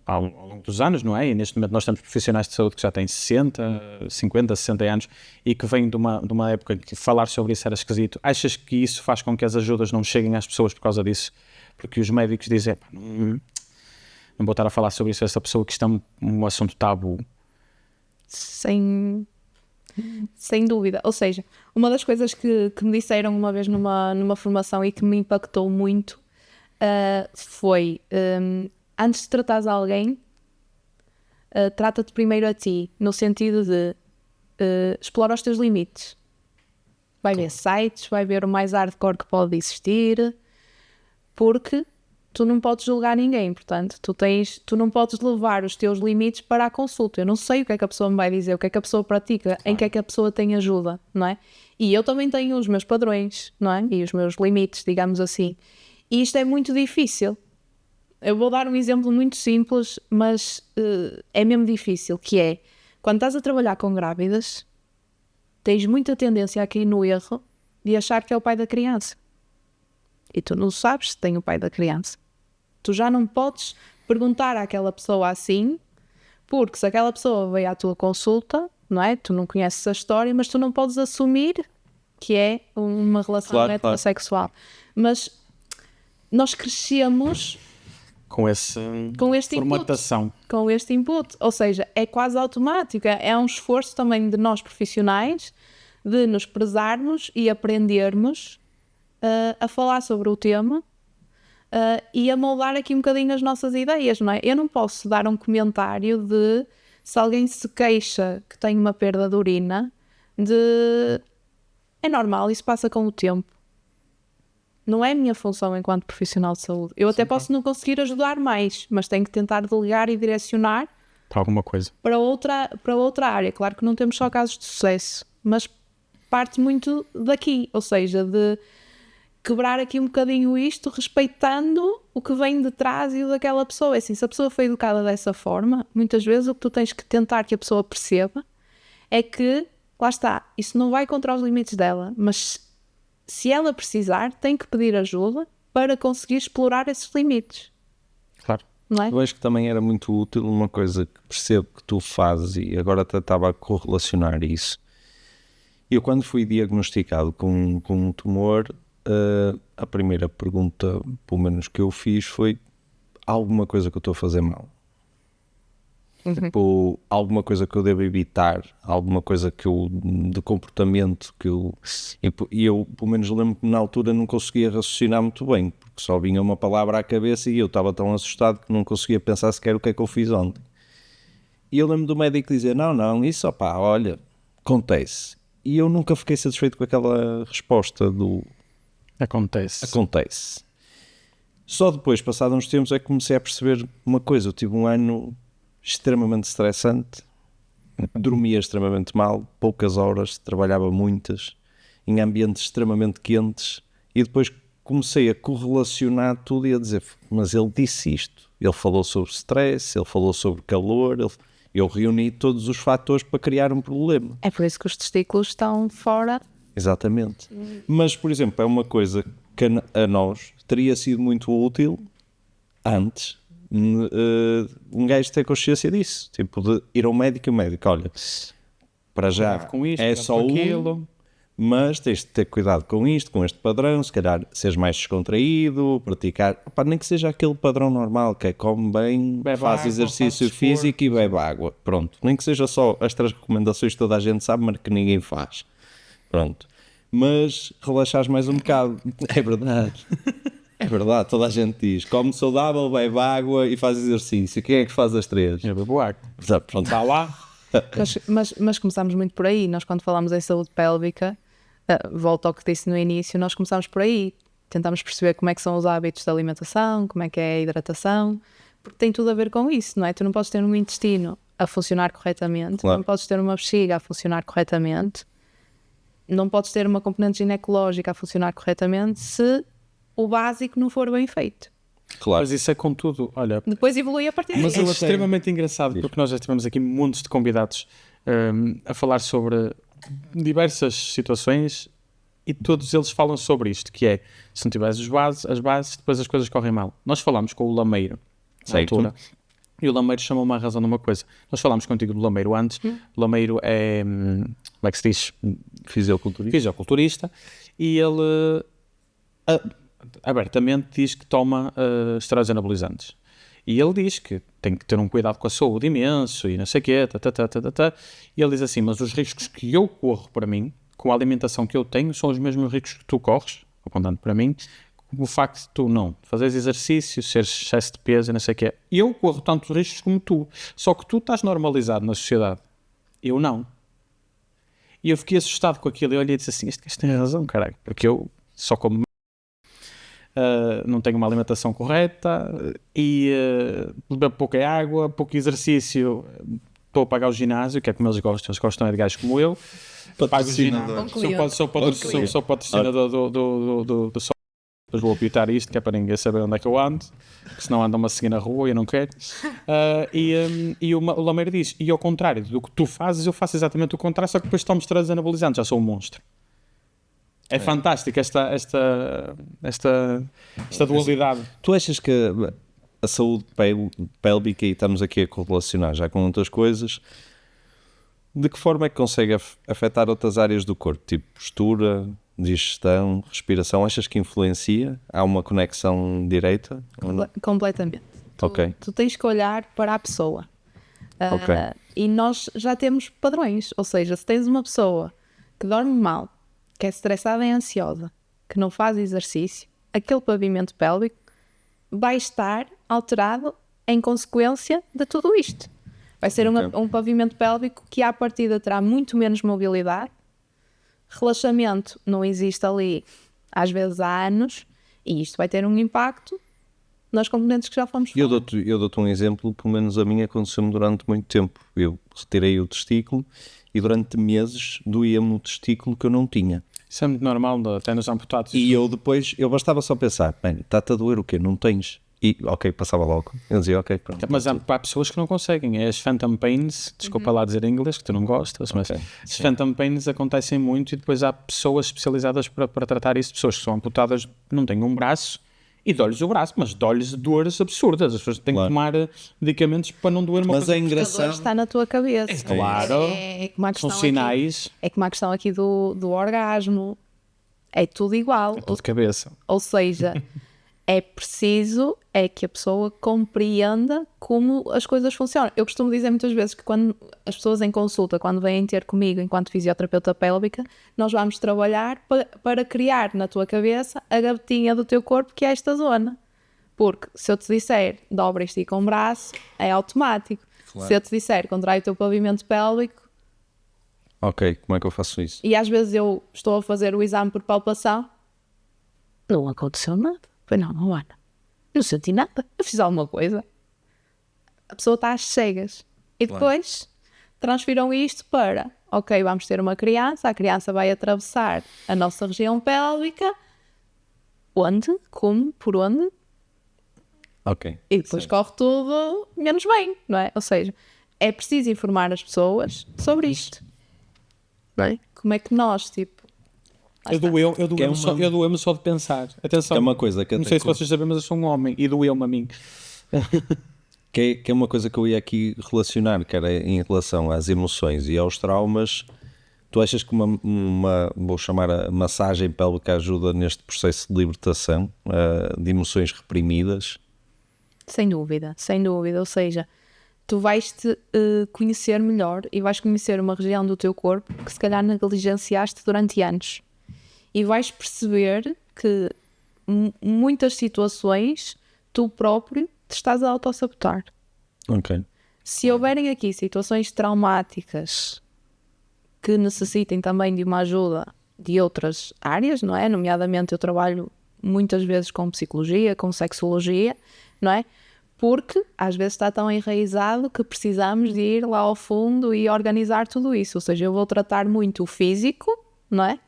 ao longo dos anos, não é? E neste momento nós temos profissionais de saúde que já têm 60, 50, 60 anos e que vêm de uma época em que falar sobre isso era esquisito. Achas que isso faz com que as ajudas não cheguem às pessoas por causa disso? Porque os médicos dizem, não vou estar a falar sobre isso a essa pessoa que isto é um assunto tabu. Sem dúvida. Ou seja, uma das coisas que me disseram uma vez numa formação e que me impactou muito foi, antes de tratares alguém, trata-te primeiro a ti, no sentido de explora os teus limites. Vai ver sites, vai ver o mais hardcore que pode existir, porque tu não podes julgar ninguém, portanto, tu não podes levar os teus limites para a consulta. Eu não sei o que é que a pessoa me vai dizer, o que é que a pessoa pratica, em que é que a pessoa tem ajuda, não é? E eu também tenho os meus padrões, não é? E os meus limites, digamos assim. E isto é muito difícil. Eu vou dar um exemplo muito simples, mas é mesmo difícil, que é, quando estás a trabalhar com grávidas, tens muita tendência a cair no erro de achar que é o pai da criança. E tu não sabes se tem o pai da criança. Tu já não podes perguntar àquela pessoa assim, porque se aquela pessoa veio à tua consulta, não é? Tu não conheces a história, mas tu não podes assumir que é uma relação heterossexual. Mas nós crescemos Com este formatação. com este input, ou seja, é quase automático, é um esforço também de nós profissionais de nos prezarmos e aprendermos a falar sobre o tema e a moldar aqui um bocadinho as nossas ideias, não é? Eu não posso dar um comentário de se alguém se queixa que tem uma perda de urina, é normal, isso passa com o tempo. Não é a minha função enquanto profissional de saúde. Eu até posso não conseguir ajudar mais, mas tenho que tentar delegar e direcionar Para alguma coisa. para outra área. Claro que não temos só casos de sucesso, mas parte muito daqui, ou seja, de quebrar aqui um bocadinho isto, respeitando o que vem de trás e o daquela pessoa. É assim, se a pessoa foi educada dessa forma, muitas vezes o que tu tens que tentar que a pessoa perceba é que, lá está, isso não vai contra os limites dela, mas se ela precisar, tem que pedir ajuda para conseguir explorar esses limites. Claro. Não é? Eu acho que também era muito útil uma coisa que percebo que tu fazes e agora até estava a correlacionar isso. Eu quando fui diagnosticado com um tumor, a primeira pergunta, pelo menos que eu fiz, foi alguma coisa que eu estou a fazer mal? Tipo, alguma coisa que eu devo evitar, alguma coisa que eu, de comportamento que eu... E eu, pelo menos, lembro que na altura não conseguia raciocinar muito bem, porque só vinha uma palavra à cabeça e eu estava tão assustado que não conseguia pensar sequer o que é que eu fiz ontem. E eu lembro do médico dizer, não, isso, opá, olha, acontece. E eu nunca fiquei satisfeito com aquela resposta do... Acontece. Só depois, passados uns tempos, é que comecei a perceber uma coisa. Eu tive um ano extremamente estressante, dormia extremamente mal, poucas horas, trabalhava muitas, em ambientes extremamente quentes, e depois comecei a correlacionar tudo e a dizer, mas ele disse isto, ele falou sobre stress, ele falou sobre calor, Eu reuni todos os fatores para criar um problema. É por isso que os testículos estão fora. Exatamente. Mas, por exemplo, é uma coisa que a nós teria sido muito útil antes um gajo ter consciência disso. Tipo, de ir ao médico e o médico, olha, para já Com isto, é cuidado só com um, aquilo. mas tens de ter cuidado com isto, com este padrão, se calhar seres mais descontraído, praticar, opá, nem que seja aquele padrão normal, que é come bem, Bebe faz água, exercício faz físico e bebe água. Pronto. Nem que seja só as 3 recomendações que toda a gente sabe, mas que ninguém faz. Pronto. Mas relaxares mais um bocado. É verdade. É verdade, toda a gente diz, come saudável, bebe água e faz exercício. Quem é que faz as 3? Eu bebo água. Pronto. Está lá. Mas começámos muito por aí. Nós, quando falamos em saúde pélvica, volto ao que disse no início, nós começámos por aí. Tentamos perceber como é que são os hábitos de alimentação, como é que é a hidratação, porque tem tudo a ver com isso, não é? Tu não podes ter um intestino a funcionar corretamente, Claro. não podes ter uma bexiga a funcionar corretamente, não podes ter uma componente ginecológica a funcionar corretamente se o básico não for bem feito. Claro. Mas isso é com tudo. Olha, Depois evolui a partir mas daí. é extremamente engraçado porque nós já tivemos aqui montes de convidados a falar sobre diversas situações e todos eles falam sobre isto, que é, se não tiveres as bases, depois as coisas correm mal. Nós falámos com o Lameiro na Certo. altura, e o Lameiro chamou-me a razão de uma coisa. Nós falámos contigo do Lameiro antes. O Lameiro é, como é que se diz? Fisiculturista, e ele abertamente diz que toma esteroides anabolizantes. E ele diz que tem que ter um cuidado com a saúde imenso e não sei o quê, e ele diz assim, mas os riscos que eu corro para mim, com a alimentação que eu tenho, são os mesmos riscos que tu corres, apontando para mim, o facto de tu não fazeres exercício, seres excesso de peso e não sei o quê. Eu corro tantos riscos como tu, só que tu estás normalizado na sociedade, eu não. E eu fiquei assustado com aquilo, e olhei e disse assim, este gajo tem razão, caralho, porque eu só como não tenho uma alimentação correta e bebo pouca água, pouco exercício, estou a pagar o ginásio, que é como eles gostam é de gajos como eu, pago o ginásio, sou patrocinador do depois vou apitar isto, que é para ninguém saber onde é que eu ando, que senão andam-me a seguir na rua e eu não quero. E o Lameiro diz, e ao contrário do que tu fazes, eu faço exatamente o contrário, só que depois tomo esteroides anabolizantes, já sou um monstro. É fantástico esta dualidade. Tu achas que a saúde pélvica, e estamos aqui a correlacionar já com outras coisas, de que forma é que consegue afetar outras áreas do corpo? Tipo postura, digestão, respiração, achas que influencia? Há uma conexão direta? Completamente. Ok. Tu tens que olhar para a pessoa. Ok. E nós já temos padrões. Ou seja, se tens uma pessoa que dorme mal, que é estressada e ansiosa, que não faz exercício, aquele pavimento pélvico vai estar alterado em consequência de tudo isto. Vai ser um pavimento pélvico que à partida terá muito menos mobilidade, relaxamento não existe ali às vezes há anos, e isto vai ter um impacto nas componentes que já fomos Eu falar. dou-te um exemplo, pelo menos a minha aconteceu-me durante muito tempo. Eu retirei o testículo e durante meses doía-me no testículo que eu não tinha. Isso é muito normal, até nos amputados. E eu depois, eu bastava só pensar, bem, está-te a doer o quê? Não tens? E ok, passava logo. Eu dizia, ok, pronto. Mas há pessoas que não conseguem. É as phantom pains, desculpa lá dizer em inglês, que tu não gostas, mas as phantom pains acontecem muito e depois há pessoas especializadas para tratar isso. Pessoas que são amputadas, não têm um braço e dói-lhes o braço, mas dói-lhes dores absurdas. As pessoas têm que tomar medicamentos para não doer uma Mas coisa. é A dor engraçado. está na tua cabeça. Claro, É como a são questão sinais. Aqui, é como a questão aqui do orgasmo. É tudo igual. Tudo de cabeça. Ou seja, é preciso que a pessoa compreenda como as coisas funcionam. Eu costumo dizer muitas vezes que quando as pessoas em consulta, quando vêm ter comigo enquanto fisioterapeuta pélvica, nós vamos trabalhar para criar na tua cabeça a gavetinha do teu corpo que é esta zona. Porque se eu te disser dobra e estica um braço, é automático. Claro. Se eu te disser contrai o teu pavimento pélvico, Ok, como é que eu faço isso? e às vezes eu estou a fazer o exame por palpação, não aconteceu nada. Foi não, Ana, não senti nada, eu fiz alguma coisa. A pessoa está às cegas. E depois transfiram isto para, ok, vamos ter uma criança, a criança vai atravessar a nossa região pélvica, onde, como, por onde, Ok. e depois corre tudo menos bem, não é? Ou seja, é preciso informar as pessoas sobre isto. Não é? Como é que nós, tipo... Eu doeu-me só de pensar. Atenção, Que é uma coisa que não até sei se vocês sabem, mas eu sou um homem e doeu-me a mim. Que é uma coisa que eu ia aqui relacionar, que era em relação às emoções e aos traumas. Tu achas que vou chamar a massagem pélvica, ajuda neste processo de libertação de emoções reprimidas? Sem dúvida, sem dúvida. Ou seja, tu vais-te conhecer melhor e vais conhecer uma região do teu corpo que se calhar negligenciaste durante anos. E vais perceber que muitas situações tu próprio te estás a autossabotar. Ok. Se houverem aqui situações traumáticas que necessitem também de uma ajuda de outras áreas, não é? Nomeadamente eu trabalho muitas vezes com psicologia, com sexologia, não é? Porque às vezes está tão enraizado que precisamos de ir lá ao fundo e organizar tudo isso. Ou seja, eu vou tratar muito o físico, não é?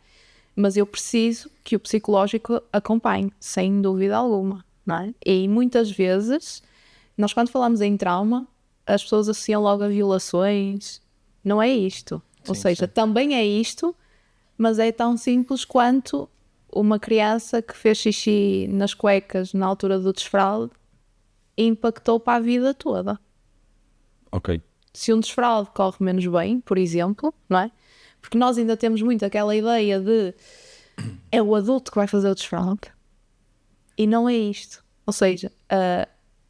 Mas eu preciso que o psicológico acompanhe, sem dúvida alguma, não é? E muitas vezes, nós quando falamos em trauma, as pessoas associam logo a violações. Não é isto. Ou seja, também é isto, mas é tão simples quanto uma criança que fez xixi nas cuecas na altura do desfralde e impactou para a vida toda. Ok. Se um desfralde corre menos bem, por exemplo, não é? Porque nós ainda temos muito aquela ideia de é o adulto que vai fazer o desfralde. E não é isto. Ou seja,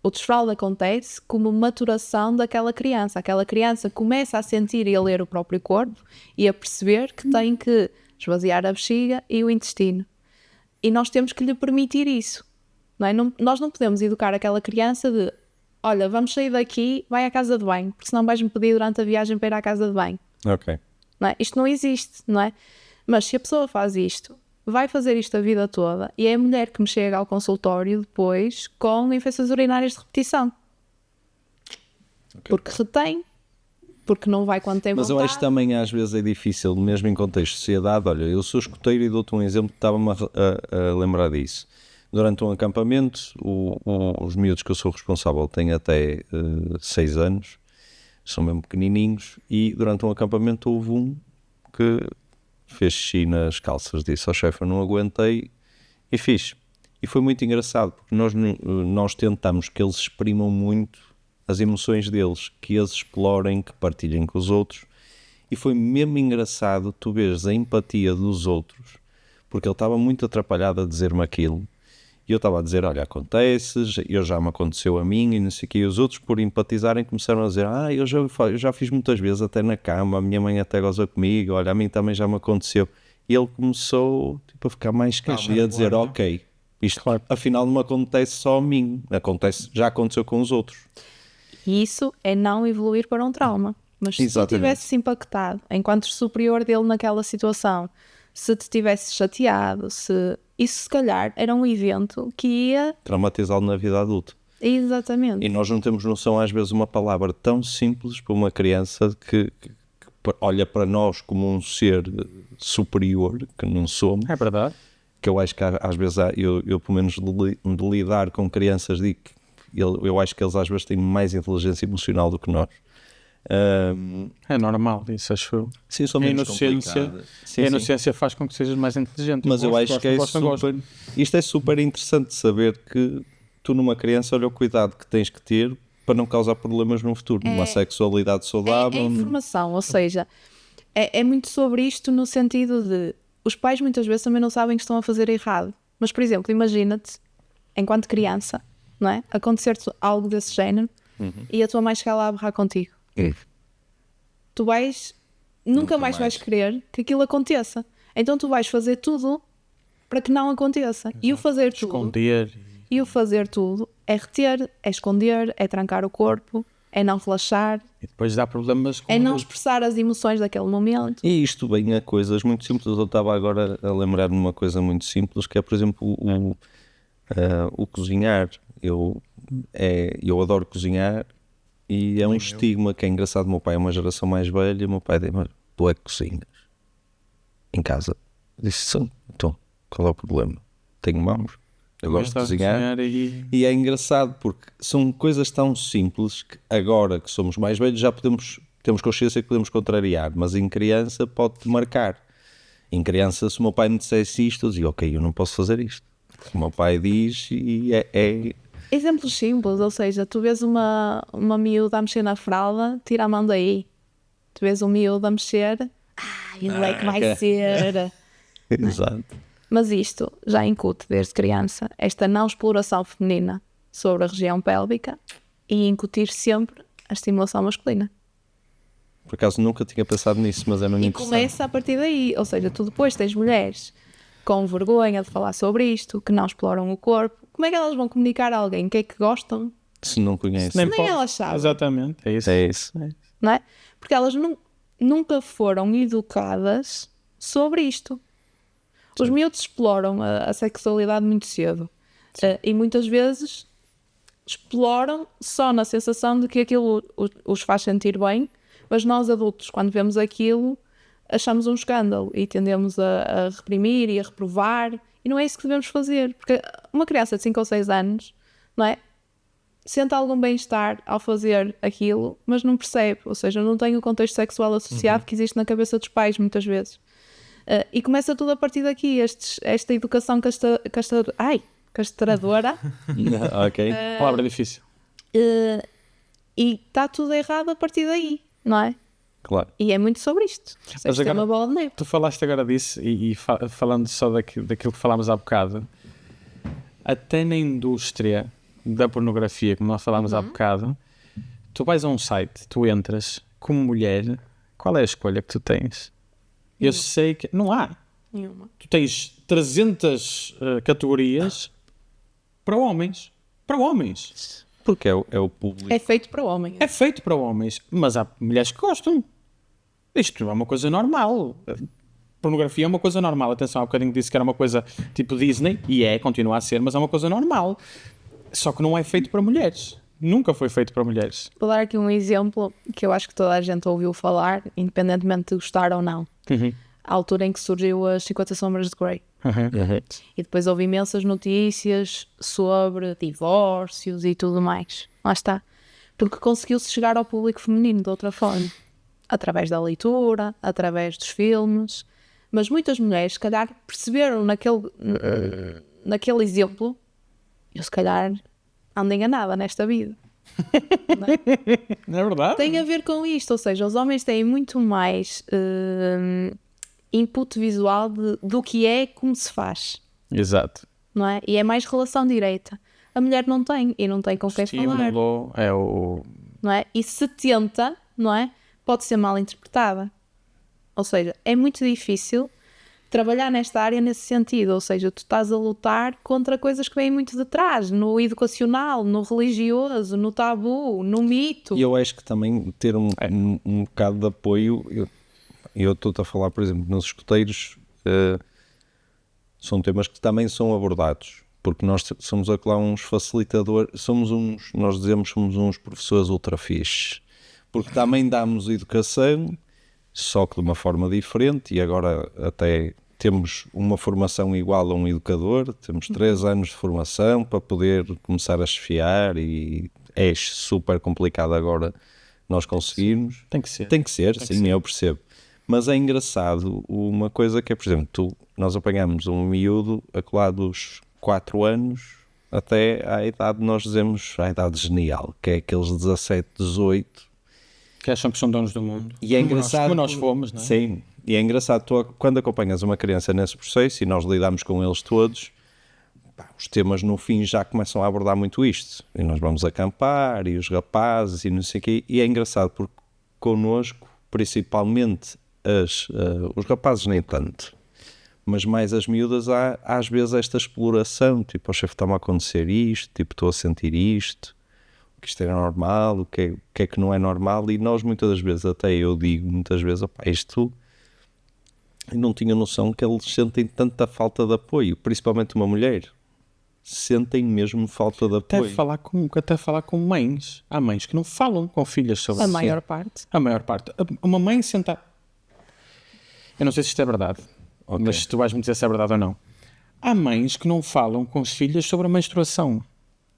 o desfralde acontece como maturação daquela criança. Aquela criança começa a sentir e a ler o próprio corpo e a perceber que tem que esvaziar a bexiga e o intestino. E nós temos que lhe permitir isso. Não é? Nós não podemos educar aquela criança de olha, vamos sair daqui, vai à casa de banho, porque senão vais-me pedir durante a viagem para ir à casa de banho. Ok. Não é? Isto não existe, não é? Mas se a pessoa faz isto, vai fazer isto a vida toda e é a mulher que me chega ao consultório depois com infecções urinárias de repetição. Okay. Porque retém, porque não vai quando tem vontade. Mas eu acho que também às vezes é difícil, mesmo em contexto de sociedade. Olha, eu sou escoteiro e dou-te um exemplo que estava-me a lembrar disso. Durante um acampamento, os miúdos que eu sou responsável têm até 6 anos, são mesmo pequenininhos, e durante um acampamento houve um que fez xixi nas calças, disse ao chefe, eu não aguentei e fiz. E foi muito engraçado, porque nós tentamos que eles exprimam muito as emoções deles, que eles explorem, que partilhem com os outros, e foi mesmo engraçado tu veres a empatia dos outros, porque ele estava muito atrapalhado a dizer-me aquilo, e eu estava a dizer, olha, acontece, já me aconteceu a mim, e não sei o que, e os outros por empatizarem começaram a dizer, eu já fiz muitas vezes até na cama, a minha mãe até goza comigo, olha, a mim também já me aconteceu. E ele começou tipo, a ficar mais calmo e a dizer, ok, isto afinal não acontece só a mim, já aconteceu com os outros. E isso é não evoluir para um trauma. Mas se tu tivesses impactado enquanto superior dele naquela situação, se te tivesse chateado, isso se calhar era um evento que ia... traumatizá-lo na vida adulta. Exatamente. E nós não temos noção, às vezes, uma palavra tão simples para uma criança que olha para nós como um ser superior, que não somos. É verdade. Que eu acho que às vezes, eu pelo menos de lidar com crianças, digo que eu acho que eles às vezes têm mais inteligência emocional do que nós. É normal, isso acho eu. Sim, a inocência faz com que sejas mais inteligente. Mas eu acho que é super, isto é super interessante saber que tu numa criança, olha o cuidado que tens que ter para não causar problemas no futuro, numa sexualidade saudável. É informação, ou seja, é muito sobre isto no sentido de os pais muitas vezes também não sabem que estão a fazer errado. Mas, por exemplo, imagina-te, enquanto criança, não é? Acontecer-te algo desse género e a tua mãe chegar lá a berrar contigo. Tu nunca mais vais querer que aquilo aconteça. Então tu vais fazer tudo para que não aconteça. Exato. E o fazer tudo... Esconder. E o fazer tudo é reter, é esconder, é trancar o corpo, é não relaxar. E depois dá problemas com... É não expressar as emoções daquele momento. E isto vem a coisas muito simples. Eu estava agora a lembrar-me de uma coisa muito simples, que é, por exemplo, o cozinhar. Eu adoro cozinhar. E é um estigma que é engraçado. O meu pai é uma geração mais velha e o meu pai diz, mas tu é que cozinhas em casa? Eu disse, sim, então, qual é o problema? Tenho mãos? Eu gosto de Gosto de cozinhar. cozinhar E é engraçado porque são coisas tão simples que agora que somos mais velhos já temos consciência que podemos contrariar, mas em criança pode-te marcar. Em criança, se o meu pai me dissesse isto, eu dizia, ok, eu não posso fazer isto. O meu pai diz e Exemplos simples, ou seja, tu vês uma miúda a mexer na fralda, tira a mão daí. Tu vês um miúdo a mexer, ele é que vai ok. ser. Exato. Mas isto já incute desde criança esta não exploração feminina sobre a região pélvica e incutir sempre a estimulação masculina. Por acaso nunca tinha pensado nisso, mas é mesmo E interessante. começa a partir daí, ou seja, tu depois tens mulheres com vergonha de falar sobre isto, que não exploram o corpo. Como é que elas vão comunicar a alguém que é que gostam? Se não conhece. Nem pode. elas sabem. Exatamente, é isso. É isso. Não é? Porque elas nunca foram educadas sobre isto. Os miúdos exploram a sexualidade muito cedo. E muitas vezes exploram só na sensação de que aquilo os faz sentir bem, mas nós adultos, quando vemos aquilo, achamos um escândalo e tendemos a reprimir e a reprovar, e não é isso que devemos fazer, porque uma criança de 5 ou 6 anos, não é? Sente algum bem-estar ao fazer aquilo, mas não percebe, ou seja, não tem o contexto sexual associado que existe na cabeça dos pais, muitas vezes. E começa tudo a partir daqui, esta educação castradora, Ok. Palavra difícil. e está tudo errado a partir daí, não é? Claro. E é muito sobre isto. Mas Isto é agora- uma bola de neve. Tu falaste agora disso falando só daquilo que falámos há bocado, até na indústria da pornografia, como nós falámos há bocado, tu vais a um site, tu entras como mulher, qual é a escolha que tu tens? Eu sei que não há. Nenhuma. Tu tens 300 categorias para homens. Para homens. Porque é o público. É feito para o homem. É feito para homens, mas há mulheres que gostam. Isto é uma coisa normal. Pornografia é uma coisa normal. Atenção, há bocadinho disse que era uma coisa tipo Disney, e continua a ser, mas é uma coisa normal. Só que não é feito para mulheres. Nunca foi feito para mulheres. Vou dar aqui um exemplo que eu acho que toda a gente ouviu falar, independentemente de gostar ou não. A altura em que surgiu as 50 Sombras de Grey. E depois houve imensas notícias sobre divórcios e tudo mais. Lá está. Porque conseguiu-se chegar ao público feminino de outra forma. Através da leitura, através dos filmes. Mas muitas mulheres, se calhar, perceberam naquele exemplo, eu se calhar ando enganada nesta vida. Não é verdade? Tem a ver com isto, ou seja, os homens têm muito mais input visual do que é como se faz, Exato. não é? E é mais relação direta. A mulher não tem, e não tem com quem falar, Estímulo é o... não é? E se tenta, não é? Pode ser mal interpretada. Ou seja, é muito difícil trabalhar nesta área nesse sentido, ou seja, tu estás a lutar contra coisas que vêm muito de trás, no educacional, no religioso, no tabu, no mito. E eu acho que também ter um bocado de apoio, eu estou-te a falar, por exemplo, nos escuteiros, são temas que também são abordados, porque nós somos lá uns facilitadores, nós dizemos somos uns professores ultra fixe, porque também damos educação, só que de uma forma diferente, e agora até temos uma formação igual a um educador, temos 3 anos de formação para poder começar a chefiar, e é super complicado agora nós conseguirmos. Tem que ser. Tem que ser, sim, eu percebo. Mas é engraçado uma coisa que é, por exemplo, nós apanhamos um miúdo lá dos 4 anos até à idade, nós dizemos, à idade genial, que é aqueles 17, 18, Que acham que são donos do mundo. e é Como engraçado. Como nós fomos, não é? Sim, e é engraçado, quando acompanhas uma criança nesse processo e nós lidamos com eles todos, os temas no fim já começam a abordar muito isto. E nós vamos acampar, e os rapazes, e não sei o quê. E é engraçado porque connosco, principalmente os rapazes nem tanto, mas mais as miúdas, há às vezes esta exploração, tipo, o chefe, está-me a acontecer isto, tipo, estou a sentir isto, que isto é normal, o que é que não é normal, e nós muitas das vezes, até eu digo muitas vezes, opá, isto, eu não tinha noção que eles sentem tanta falta de apoio, principalmente uma mulher, sentem mesmo falta de apoio. Até falar com mães. Há mães que não falam com filhas sobre A isso. maior parte. A maior parte. Uma mãe senta... Eu não sei se isto é verdade, Ok. mas tu vais-me dizer se é verdade ou não. Há mães que não falam com as filhas sobre a menstruação.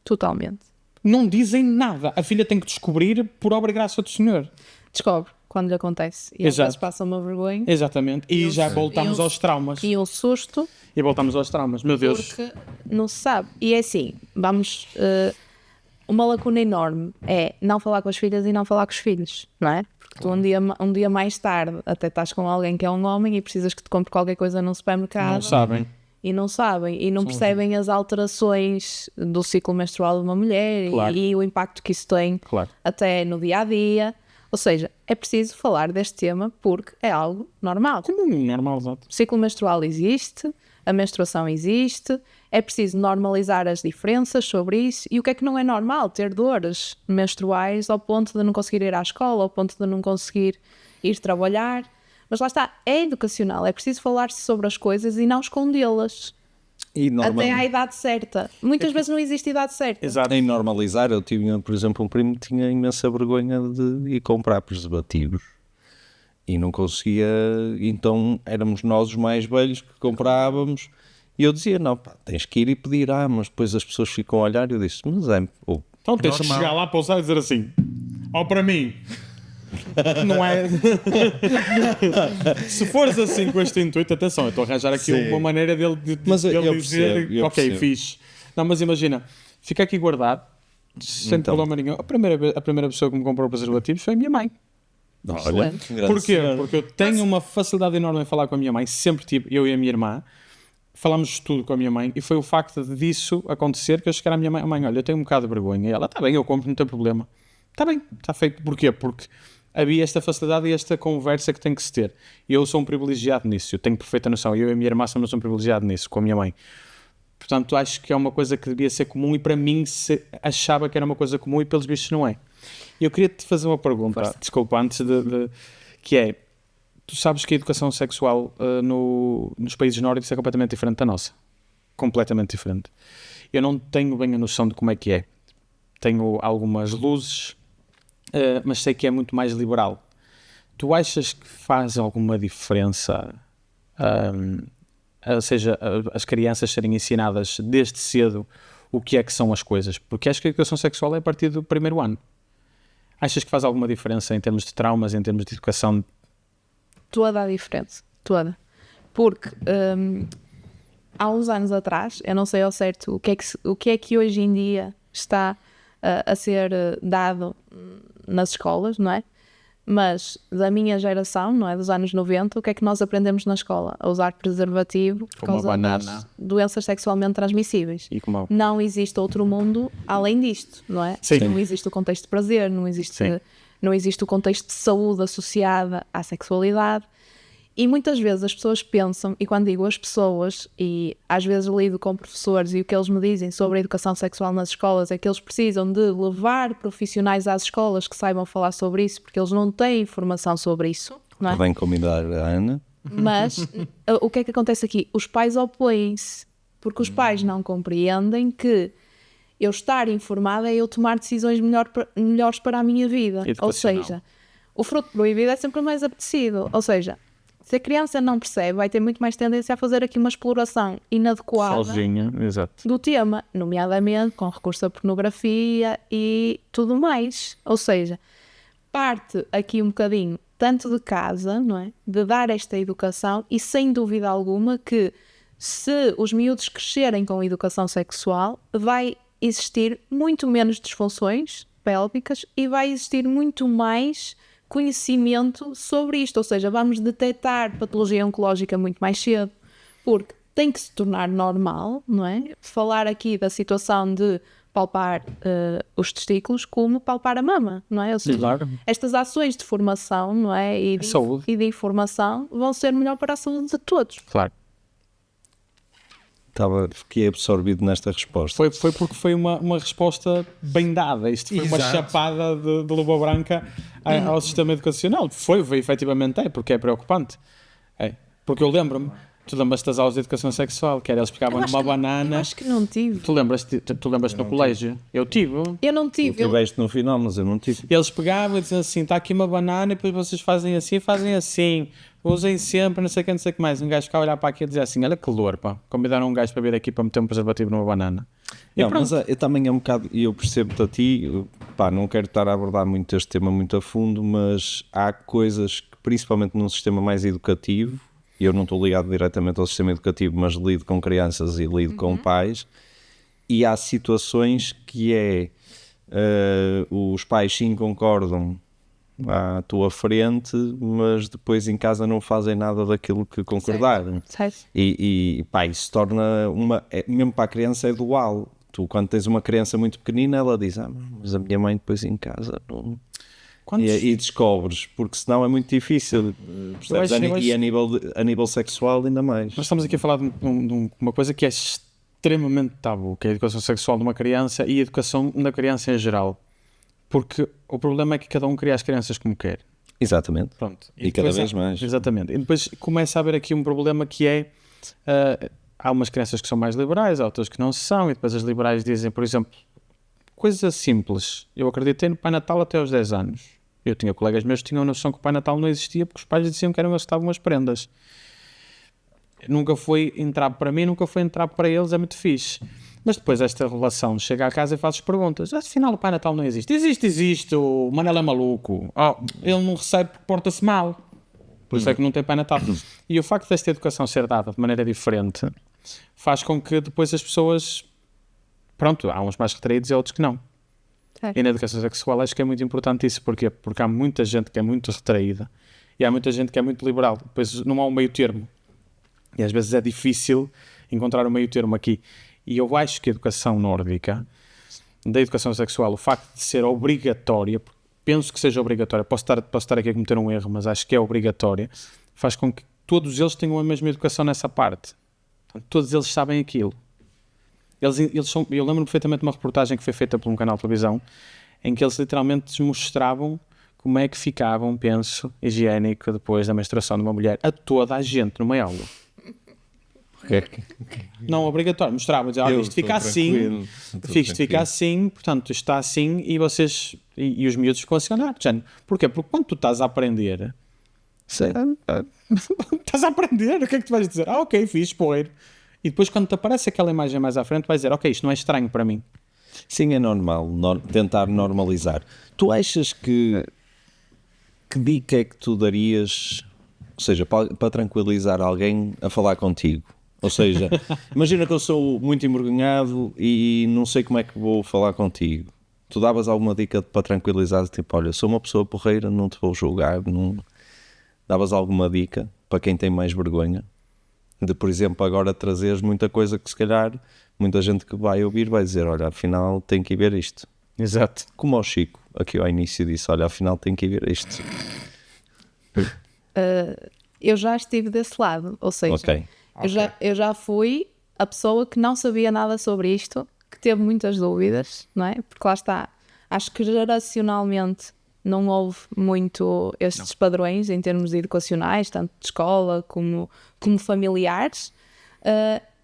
Totalmente. Não dizem nada. A filha tem que descobrir por obra e graça do Senhor. Descobre quando lhe acontece. E às Exato. vezes passa uma vergonha. Exatamente. E já voltamos aos traumas. E um susto. E voltamos aos traumas. Meu Deus. Porque não se sabe. E é assim, vamos... uma lacuna enorme é não falar com as filhas e não falar com os filhos, não é? Porque tu um dia mais tarde até estás com alguém que é um homem e precisas que te compre qualquer coisa num supermercado. Não sabem. E não sabem. E não percebem as alterações do ciclo menstrual de uma mulher Claro. e o impacto que isso tem Claro. até no dia-a-dia. Ou seja, é preciso falar deste tema porque é algo normal. Como normal, exato. O ciclo menstrual existe, a menstruação existe, é preciso normalizar as diferenças sobre isso. E o que é que não é normal? Ter dores menstruais ao ponto de não conseguir ir à escola, ao ponto de não conseguir ir trabalhar. Mas lá está, é educacional, é preciso falar-se sobre as coisas e não escondê-las. E Até à idade certa. Muitas vezes não existe idade certa. Exato. em normalizar, eu tinha, por exemplo, um primo que tinha imensa vergonha de ir comprar preservativos e não conseguia, então éramos nós os mais velhos que comprávamos e eu dizia, não pá, tens que ir e pedir, mas depois as pessoas ficam a olhar e eu disse, mas Então tens que normal. chegar lá, pousar e dizer assim: ó, para mim. Não é? Se fores assim com este intuito, atenção, eu estou a arranjar aqui Sim. uma maneira dele, Mas eu dele percebo, dizer, eu ok, percebo. fixe. Não, mas imagina, fica aqui guardado, sem Então. problema nenhum. A primeira pessoa que me comprou preservativos foi a minha mãe. olha, Excelente. grande Porquê? senhora. Porque eu tenho uma facilidade enorme em falar com a minha mãe, sempre tive, eu e a minha irmã, falámos tudo com a minha mãe, e foi o facto disso acontecer que eu chegar à minha mãe, olha, eu tenho um bocado de vergonha, e ela, está bem, eu compro, não tem problema. Está bem, está feito. Porquê? Porque havia esta facilidade e esta conversa que tem que se ter. E eu sou um privilegiado nisso, eu tenho perfeita noção, eu e a minha irmã somos um privilegiado nisso, com a minha mãe. Portanto, acho que é uma coisa que devia ser comum e para mim achava que era uma coisa comum e pelos bichos não é. E eu queria te fazer uma pergunta, Força. desculpa, antes que é, tu sabes que a educação sexual nos países nórdicos é completamente diferente da nossa. Completamente diferente. Eu não tenho bem a noção de como é que é. Tenho algumas luzes, mas sei que é muito mais liberal. Tu achas que faz alguma diferença, ou seja, as crianças serem ensinadas desde cedo o que é que são as coisas? Porque acho que a educação sexual é a partir do primeiro ano. Achas que faz alguma diferença em termos de traumas, em termos de educação? Toda a diferença. Toda. Porque há uns anos atrás, eu não sei ao certo o que é que hoje em dia está a ser dado nas escolas, não é? Mas da minha geração, não é? Dos anos 90, o que é que nós aprendemos na escola? A usar preservativo por Como a causa banana. das doenças sexualmente transmissíveis. E como Não existe outro mundo além disto, não é? Sim. Não existe o contexto de prazer, não existe o contexto de saúde associada à sexualidade. E muitas vezes as pessoas pensam, e quando digo as pessoas, e às vezes lido com professores e o que eles me dizem sobre a educação sexual nas escolas é que eles precisam de levar profissionais às escolas que saibam falar sobre isso, porque eles não têm informação sobre isso, não é? Podem convidar a Ana. Mas o que é que acontece aqui? Os pais opõem-se, porque os pais não compreendem que eu estar informada é eu tomar decisões melhores para a minha vida. Ou Educacional. seja, o fruto proibido é sempre o mais apetecido. Ou seja, se a criança não percebe, vai ter muito mais tendência a fazer aqui uma exploração inadequada sozinha, exato. do tema, nomeadamente com recurso à pornografia e tudo mais. Ou seja, parte aqui um bocadinho tanto de casa, não é? De dar esta educação e sem dúvida alguma que se os miúdos crescerem com educação sexual, vai existir muito menos disfunções pélvicas e vai existir muito mais conhecimento sobre isto, ou seja, vamos detectar patologia oncológica muito mais cedo, porque tem que se tornar normal, não é? Falar aqui da situação de palpar os testículos como palpar a mama, não é? Ou seja, Claro. estas ações de formação, não é? E Saúde. e de informação vão ser melhor para a saúde de todos. Claro. Fiquei absorvido nesta resposta. Foi porque foi uma resposta bem dada. Isto foi uma Exato. chapada de luva branca ao sistema educacional. Foi efetivamente, porque é preocupante. É. Porque eu lembro-me, Tu lembras-te das aulas de educação sexual, que era eles pegavam numa Eu banana. acho que não tive. Tu lembras-te no colégio? Eu tive. Eu não Tu tive. tiveste no final, mas eu não tive. Eles pegavam e diziam assim: está aqui uma banana e depois vocês fazem assim. Usem sempre, não sei o que mais. Um gajo ficava a olhar para aqui e dizia assim: olha que calor, pá. Convidaram um gajo para vir aqui para meter um preservativo numa banana. E Não, pronto. mas eu também é um bocado, e eu percebo-te a ti, pá, não quero estar a abordar muito este tema muito a fundo, mas há coisas que, principalmente num sistema mais educativo, e eu não estou ligado diretamente ao sistema educativo, mas lido com crianças e lido com pais, e há situações que os pais sim concordam à tua frente, mas depois em casa não fazem nada daquilo que concordaram. Certo. E pá, isso torna mesmo para a criança é dual. Tu, quando tens uma criança muito pequenina, ela diz: mas a minha mãe depois em casa não. E descobres, porque senão é muito difícil, percebes? E a nível sexual ainda mais. Nós estamos aqui a falar de uma coisa que é extremamente tabu, que é a educação sexual de uma criança e a educação da criança em geral. Porque o problema é que cada um cria as crianças como quer. Exatamente. Pronto. E cada vez mais. Exatamente. E depois começa a haver aqui um problema que é... há umas crianças que são mais liberais, há outras que não são, e depois as liberais dizem, por exemplo, coisas simples. Eu acreditei no Pai Natal até aos 10 anos. Eu tinha colegas meus que tinham a noção que o Pai Natal não existia porque os pais diziam que eram eles que estavam as prendas. Nunca foi entrar para mim, nunca foi entrar para eles, é muito fixe. Mas depois esta relação chega à casa e fazes perguntas. Afinal o Pai Natal não existe. Existe, o Manel é maluco. Ele não recebe porque porta-se mal. Por isso é que não tem Pai Natal. E o facto desta educação ser dada de maneira diferente faz com que depois as pessoas... Pronto, há uns mais retraídos e outros que não. Certo. E na educação sexual acho que é muito importante isso. Porquê? Porque há muita gente que é muito retraída e há muita gente que é muito liberal. Depois não há um meio termo. E às vezes é difícil encontrar um meio termo aqui. E eu acho que a educação nórdica, da educação sexual, o facto de ser obrigatória, penso que seja obrigatória, posso estar aqui a cometer um erro, mas acho que é obrigatória, faz com que todos eles tenham a mesma educação nessa parte. Portanto, todos eles sabem aquilo. Eles são, eu lembro-me perfeitamente de uma reportagem que foi feita por um canal de televisão, em que eles literalmente mostravam como é que ficavam, penso, higiênico depois da menstruação de uma mulher a toda a gente numa aula. Não, obrigatório, mostrava, dizia, olha, isto fica assim, isto fica assim, portanto, isto está assim, e vocês, e os miúdos ficam assim, porquê? Porque quando tu estás a aprender, estás a aprender, o que é que tu vais dizer? Ok, fiz, poeiro. E depois quando te aparece aquela imagem mais à frente, vais dizer, ok, isto não é estranho para mim. Sim, é normal, tentar normalizar. Tu achas que dica é que tu darias, ou seja, para tranquilizar alguém a falar contigo? Ou seja, imagina que eu sou muito envergonhado e não sei como é que vou falar contigo. Tu davas alguma dica para tranquilizar, tipo, olha, sou uma pessoa porreira, não te vou julgar, não... Davas alguma dica para quem tem mais vergonha? De, por exemplo, agora trazeres muita coisa que se calhar muita gente que vai ouvir vai dizer, olha, afinal tem que ir ver isto. Exato. Como ao Chico, aqui ao início disse, olha, afinal tem que ir ver isto. Eu já estive desse lado, ou seja, Ok. eu já fui a pessoa que não sabia nada sobre isto, que teve muitas dúvidas, não é? Porque lá está, acho que geracionalmente não houve muito estes padrões em termos educacionais, tanto de escola como familiares,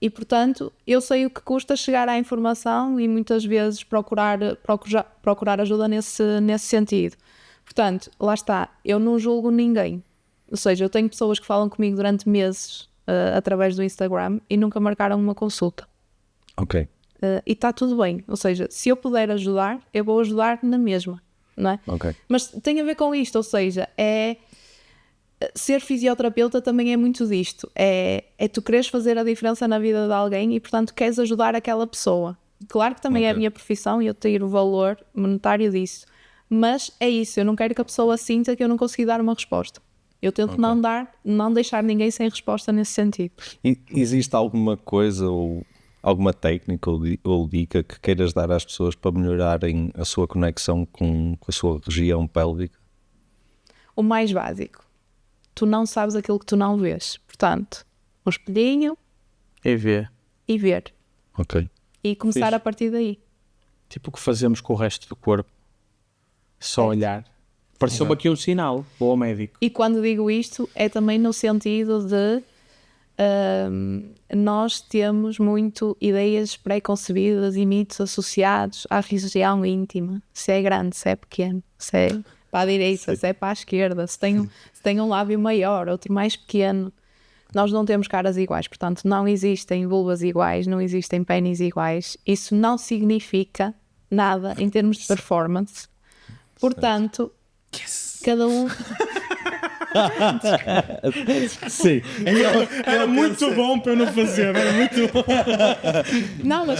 e portanto eu sei o que custa chegar à informação e muitas vezes procurar ajuda nesse sentido. Portanto, lá está, eu não julgo ninguém, ou seja, eu tenho pessoas que falam comigo durante meses através do Instagram e nunca marcaram uma consulta. Ok. E está tudo bem, ou seja, se eu puder ajudar, eu vou ajudar na mesma, não é? Ok. Mas tem a ver com isto, ou seja, ser fisioterapeuta também é muito disto, é tu queres fazer a diferença na vida de alguém e portanto queres ajudar aquela pessoa. Claro que também é a minha profissão e eu tenho o valor monetário disso, mas é isso, eu não quero que a pessoa sinta que eu não consegui dar uma resposta. Eu tento não deixar ninguém sem resposta nesse sentido. Existe alguma coisa ou alguma técnica ou dica que queiras dar às pessoas para melhorarem a sua conexão com a sua região pélvica? O mais básico. Tu não sabes aquilo que tu não vês. Portanto, um espelhinho E ver. e ver. Ok. E começar Fixe. a partir daí. Tipo o que fazemos com o resto do corpo. Só olhar. Pareceu-me aqui um sinal. Vou ao médico. E quando digo isto, é também no sentido de nós temos muito ideias pré-concebidas e mitos associados à região íntima. Se é grande, se é pequeno, se é para a direita, se é para a esquerda, se tem um lábio maior, outro mais pequeno. Nós não temos caras iguais, portanto não existem vulvas iguais, não existem pênis iguais. Isso não significa nada em termos de performance. Portanto, cada um... Sim, era muito bom para eu não fazer, era muito bom. Não, mas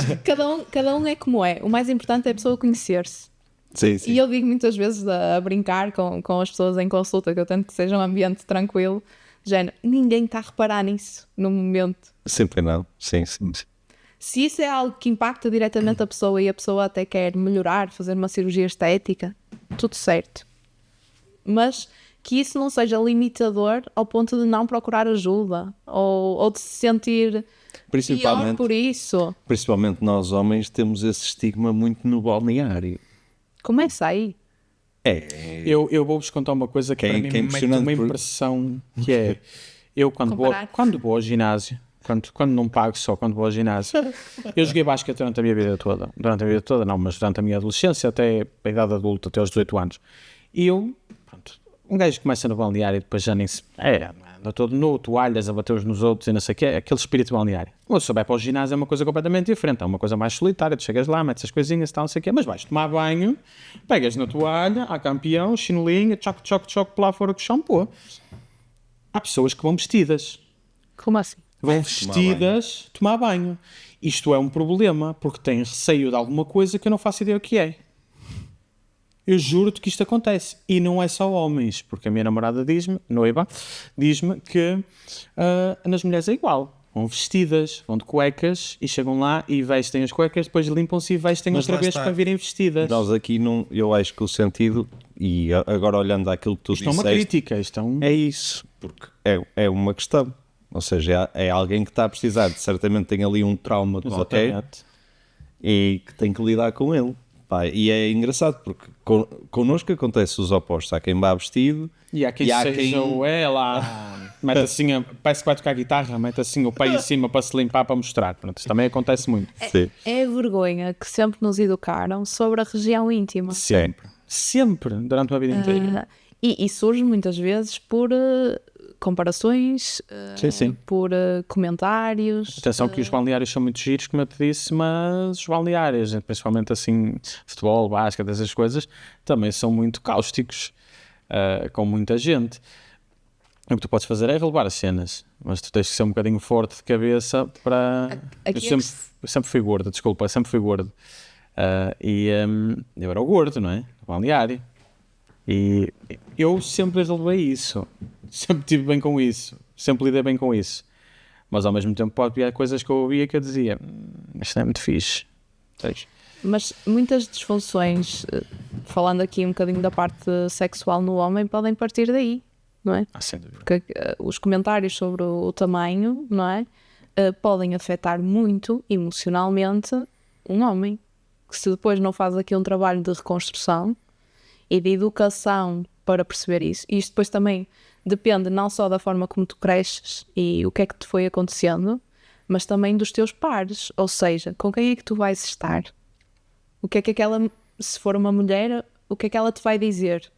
cada um é como é. O mais importante é a pessoa conhecer-se. Sim, sim. E eu digo muitas vezes a brincar com as pessoas em consulta, que eu tento que seja um ambiente tranquilo, género, ninguém está a reparar nisso no momento. Sempre não. Sim, sim. Se isso é algo que impacta diretamente a pessoa e a pessoa até quer melhorar, fazer uma cirurgia estética, tudo certo. Mas que isso não seja limitador ao ponto de não procurar ajuda ou de se sentir pior por isso. Principalmente nós homens temos esse estigma muito no balneário. Começa aí. Eu vou-vos contar uma coisa que para mim me mete uma impressão que é, eu quando vou ao ginásio, quando não pago só, quando vou ao ginásio, eu joguei basquete durante a minha vida toda. Durante a vida toda não, mas durante a minha adolescência até a idade adulta, até aos 18 anos. E eu, um gajo começa no balneário e depois já nem se... anda todo nu, toalhas a bater uns nos outros e não sei o quê, aquele espírito balneário. Mas se souber para o ginásio é uma coisa completamente diferente, é uma coisa mais solitária, tu chegas lá, metes as coisinhas e tal, não sei o quê, mas vais tomar banho, pegas na toalha, há campeão, chinelinha, choque, lá fora com shampoo. Há pessoas que vão vestidas. Como assim? Vão vestidas tomar banho. Isto é um problema, porque têm receio de alguma coisa que eu não faço ideia o que é. Eu juro-te que isto acontece. E não é só homens, porque a minha namorada noiva, diz-me que nas mulheres é igual. Vão vestidas, vão de cuecas e chegam lá e vestem as cuecas, depois limpam-se e vestem outra vez para virem vestidas. Nós aqui, não, eu acho que o sentido, e agora olhando àquilo que tu disseste... Isto é uma crítica. É isso, porque é uma questão. Ou seja, é alguém que está a precisar, certamente tem ali um trauma qualquer e que tem que lidar com ele. Pá, e é engraçado porque connosco acontece os opostos. Há quem vá vestido e há quem mete assim, parece que vai tocar guitarra, mete assim o pé em cima para se limpar, para mostrar. Pronto, isso também acontece muito. É a vergonha que sempre nos educaram sobre a região íntima. Sempre, durante uma vida inteira. E surge muitas vezes por comparações, por comentários. Atenção que os balneários são muito giros, como eu te disse, mas os balneários, principalmente assim, futebol, basquete, essas coisas, também são muito cáusticos, com muita gente. O que tu podes fazer é relevar as cenas, mas tu tens que ser um bocadinho forte de cabeça para... Eu sempre fui gordo, desculpa, sempre fui gordo. Eu era o gordo, não é? No balneário. E eu sempre relevei isso, sempre estive bem com isso, sempre lidei bem com isso, mas ao mesmo tempo pode haver coisas que eu ouvia que eu dizia, isto não é muito fixe. Mas muitas disfunções, falando aqui um bocadinho da parte sexual no homem, podem partir daí, não é? Sem dúvida. Porque os comentários sobre o tamanho, não é? Podem afetar muito emocionalmente um homem, que se depois não faz aqui um trabalho de reconstrução e de educação para perceber isso. E isto depois também depende não só da forma como tu cresces e o que é que te foi acontecendo, mas também dos teus pares. Ou seja, com quem é que tu vais estar? O que é que aquela, se for uma mulher, o que é que ela te vai dizer?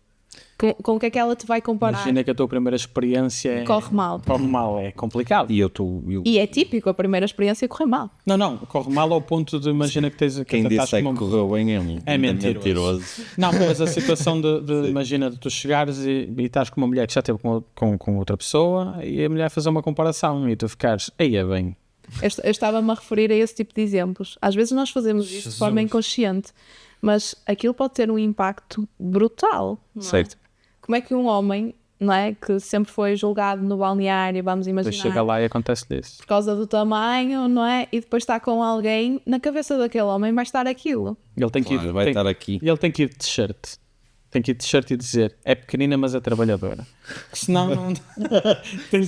Com o que é que ela te vai comparar? Imagina que a tua primeira experiência corre mal. Corre mal, é complicado. E é típico a primeira experiência correr mal. Não, corre mal ao ponto de imagina que tens... Quem disse que correu bem é mentiroso. Não, mas a situação de imagina de tu chegares e estás com uma mulher que já esteve com outra pessoa e a mulher fazer uma comparação e tu ficares, aí é bem. Eu estava-me a referir a esse tipo de exemplos. Às vezes nós fazemos isto de forma inconsciente, mas aquilo pode ter um impacto brutal. Certo. Como é que um homem, não é, que sempre foi julgado no balneário, vamos imaginar... Depois chega lá e acontece-lhe isso. Por causa do tamanho, não é? E depois está com alguém, na cabeça daquele homem vai estar aquilo. Ele tem que ir, vai estar aqui. Ele tem que ir de t-shirt. Tem que ir de t-shirt e dizer, é pequenina mas é trabalhadora. Senão não... tem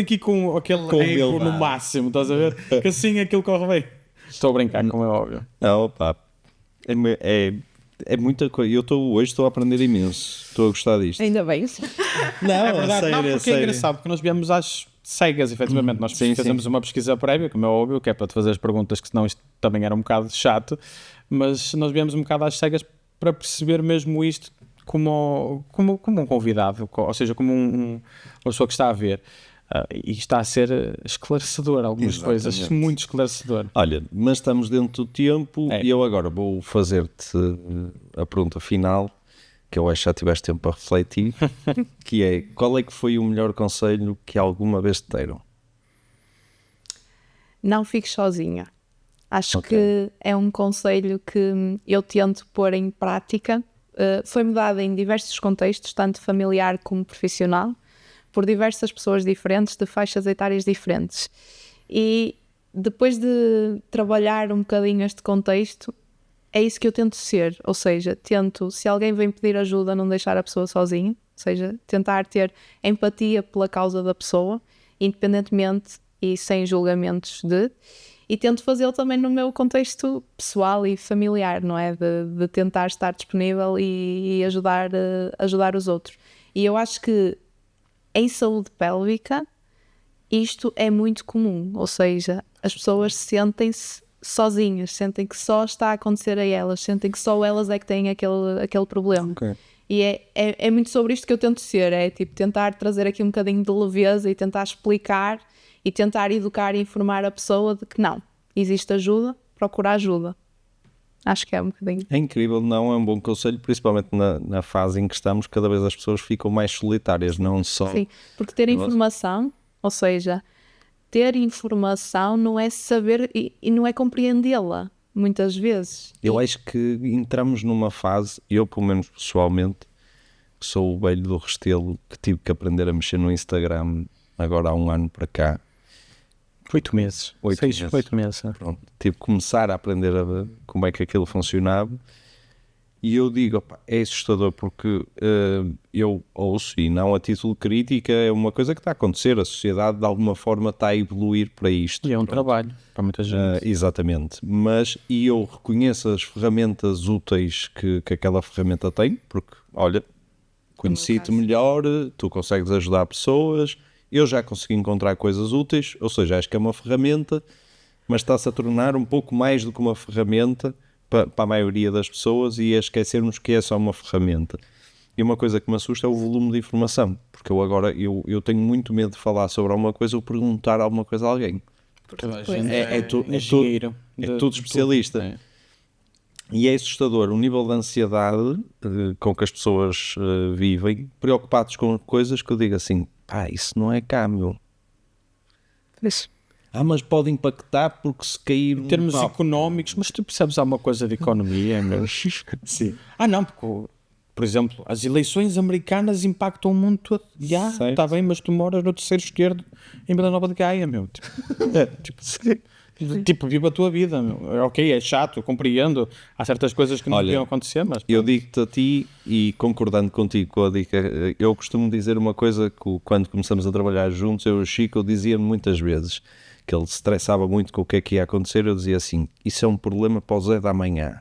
que ir com aquele ego no máximo, estás a ver? Que assim aquilo corre bem. Estou a brincar, como é óbvio. Não, pá. É muita coisa. Hoje estou a aprender imenso. Estou a gostar disto. Ainda bem. Não, é verdade. Sério, porque é engraçado, porque nós viemos cegas, efetivamente. Nós fazemos uma pesquisa prévia, como é óbvio, que é para te fazer as perguntas, que senão isto também era um bocado chato, mas nós viemos um bocado às cegas para perceber mesmo isto como um convidado, ou seja, como uma pessoa que está a ver. E está a ser esclarecedor, algumas coisas, muito esclarecedor. Olha, mas estamos dentro do tempo e eu agora vou fazer-te a pergunta final, que eu acho que já tiveste tempo para refletir, que é, qual é que foi o melhor conselho que alguma vez te deram? Não fiques sozinha. Acho que é um conselho que eu tento pôr em prática. Foi-me dado em diversos contextos, tanto familiar como profissional, por diversas pessoas diferentes, de faixas etárias diferentes. E depois de trabalhar um bocadinho este contexto, é isso que eu tento ser. Ou seja, tento, se alguém vem pedir ajuda, não deixar a pessoa sozinha. Ou seja, tentar ter empatia pela causa da pessoa, independentemente e sem julgamentos E tento fazê-lo também no meu contexto pessoal e familiar, não é? De tentar estar disponível e ajudar os outros. E eu acho que em saúde pélvica isto é muito comum, ou seja, as pessoas sentem-se sozinhas, sentem que só está a acontecer a elas, sentem que só elas é que têm aquele problema. E é muito sobre isto que eu tento ser, é tipo tentar trazer aqui um bocadinho de leveza e tentar explicar e tentar educar e informar a pessoa de que não, existe ajuda, procura ajuda. Acho que é um bocadinho. É incrível, não é um bom conselho, principalmente na fase em que estamos, cada vez as pessoas ficam mais solitárias, não só... Sim, porque ter informação, ou seja, ter informação não é saber e não é compreendê-la, muitas vezes. Eu acho que entramos numa fase, eu pelo menos pessoalmente, que sou o velho do Restelo, que tive que aprender a mexer no Instagram agora há 1 ano para cá. 8 meses. 8 meses. Pronto, tive que começar a aprender a ver como é que aquilo funcionava. E eu digo, opa, é assustador porque eu ouço, e não a título de crítica, é uma coisa que está a acontecer. A sociedade de alguma forma está a evoluir para isto. E é um trabalho para muita gente. Exatamente. Mas eu reconheço as ferramentas úteis que aquela ferramenta tem, porque, olha, conheci-te melhor, tu consegues ajudar pessoas, eu já consegui encontrar coisas úteis, ou seja, acho que é uma ferramenta, mas está-se a tornar um pouco mais do que uma ferramenta para a maioria das pessoas e a esquecermos que é só uma ferramenta. E uma coisa que me assusta é o volume de informação, porque eu agora eu tenho muito medo de falar sobre alguma coisa ou perguntar alguma coisa a alguém. É tudo especialista. E é assustador o nível de ansiedade com que as pessoas vivem, preocupados com coisas que eu digo assim, isso não é cá, meu. Isso. Mas pode impactar porque se cair... Em termos económicos, mas tu percebes alguma coisa de economia, meu? Sim. Não, porque, por exemplo, as eleições americanas impactam o mundo todo. Está bem, mas tu moras no terceiro esquerdo em Vila Nova de Gaia, meu. Tipo, viva a tua vida, meu. Ok, é chato, eu compreendo. Há certas coisas que não deviam acontecer, mas... Eu digo-te a ti, e concordando contigo com a dica, eu costumo dizer uma coisa que quando começamos a trabalhar juntos, eu e o Chico, eu dizia muitas vezes que ele se estressava muito com o que é que ia acontecer. Eu dizia assim, isso é um problema para o Zé da manhã.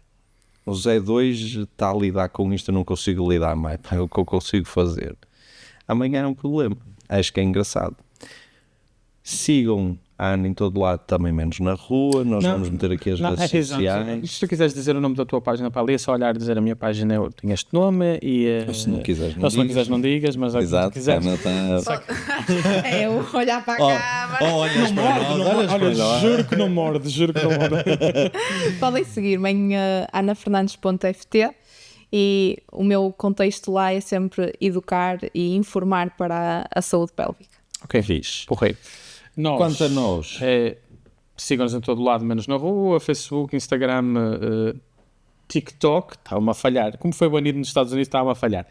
O Zé de hoje está a lidar com isto, eu não consigo lidar mais, é o que eu consigo fazer. Amanhã é um problema. Acho que é engraçado. Sigam a Ana em todo lado, também menos na rua. Nós vamos meter aqui as redes sociais. Se tu quiseres dizer o nome da tua página para ali, é só olhar e dizer a minha página, eu tenho este nome e... Se não quiseres, não digas, mas exato, quiseres. É eu olhar para a câmara. Olha, juro que não morde. Podem seguir-me em anafernandes.ft e o meu contexto lá é sempre educar e informar para a saúde pélvica. Ok, fixe. Porreiro. Quanto a nós, sigam-nos em todo lado, menos na rua, Facebook, Instagram, TikTok, estava-me a falhar. Como foi banido nos Estados Unidos, estava-me a falhar.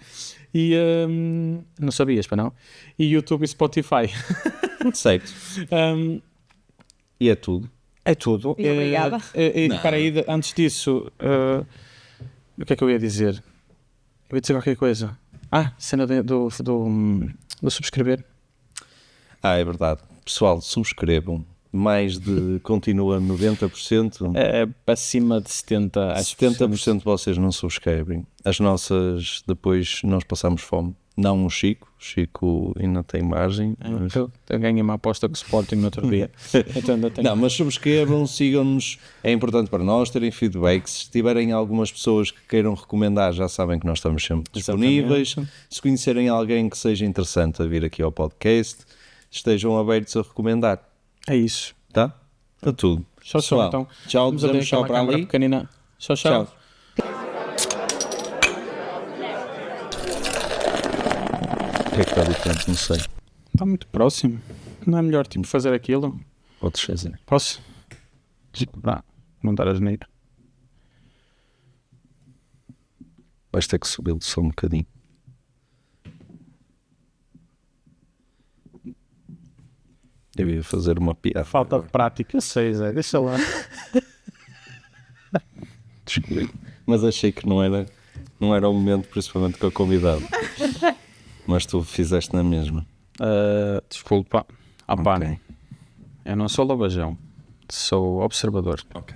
E não sabias, para não? E YouTube e Spotify. certo. E é tudo. É tudo. E obrigada. Para aí, antes disso, o que é que eu ia dizer? Eu ia dizer qualquer coisa. Cena do subscrever. É verdade. Pessoal, subscrevam. Mais de, continua 90%. Acima de 70%. 70% de vocês não subscrevem. As nossas, depois nós passamos fome. Não o Chico. O Chico ainda tem margem. Mas... Eu ganhei uma aposta com o Sporting no outro dia. Então ainda tenho... Não, mas subscrevam, sigam-nos. É importante para nós terem feedback. Se tiverem algumas pessoas que queiram recomendar, já sabem que nós estamos sempre disponíveis. Se conhecerem alguém que seja interessante a vir aqui ao podcast, estejam abertos a recomendar. É isso. Tá? Está tudo. Tchau, Pessoal, então. Tchau, Vamos abrir dizemos tchau aquela para câmara ali. pequenina. Tchau, tchau. Tchau. O que é que está diferente? Não sei. Está muito próximo. Não é melhor tipo fazer aquilo? Podes fazer. Posso? Não dar a geneira. Vais ter que subir só um bocadinho. Eu ia fazer uma piada. Falta de prática. Eu sei, Zé. Deixa lá. Desculpe. Mas achei que não era o momento, principalmente com a convidada. Mas tu fizeste na mesma. Desculpa. Ok. Eu não sou lavajão. Sou observador. Ok.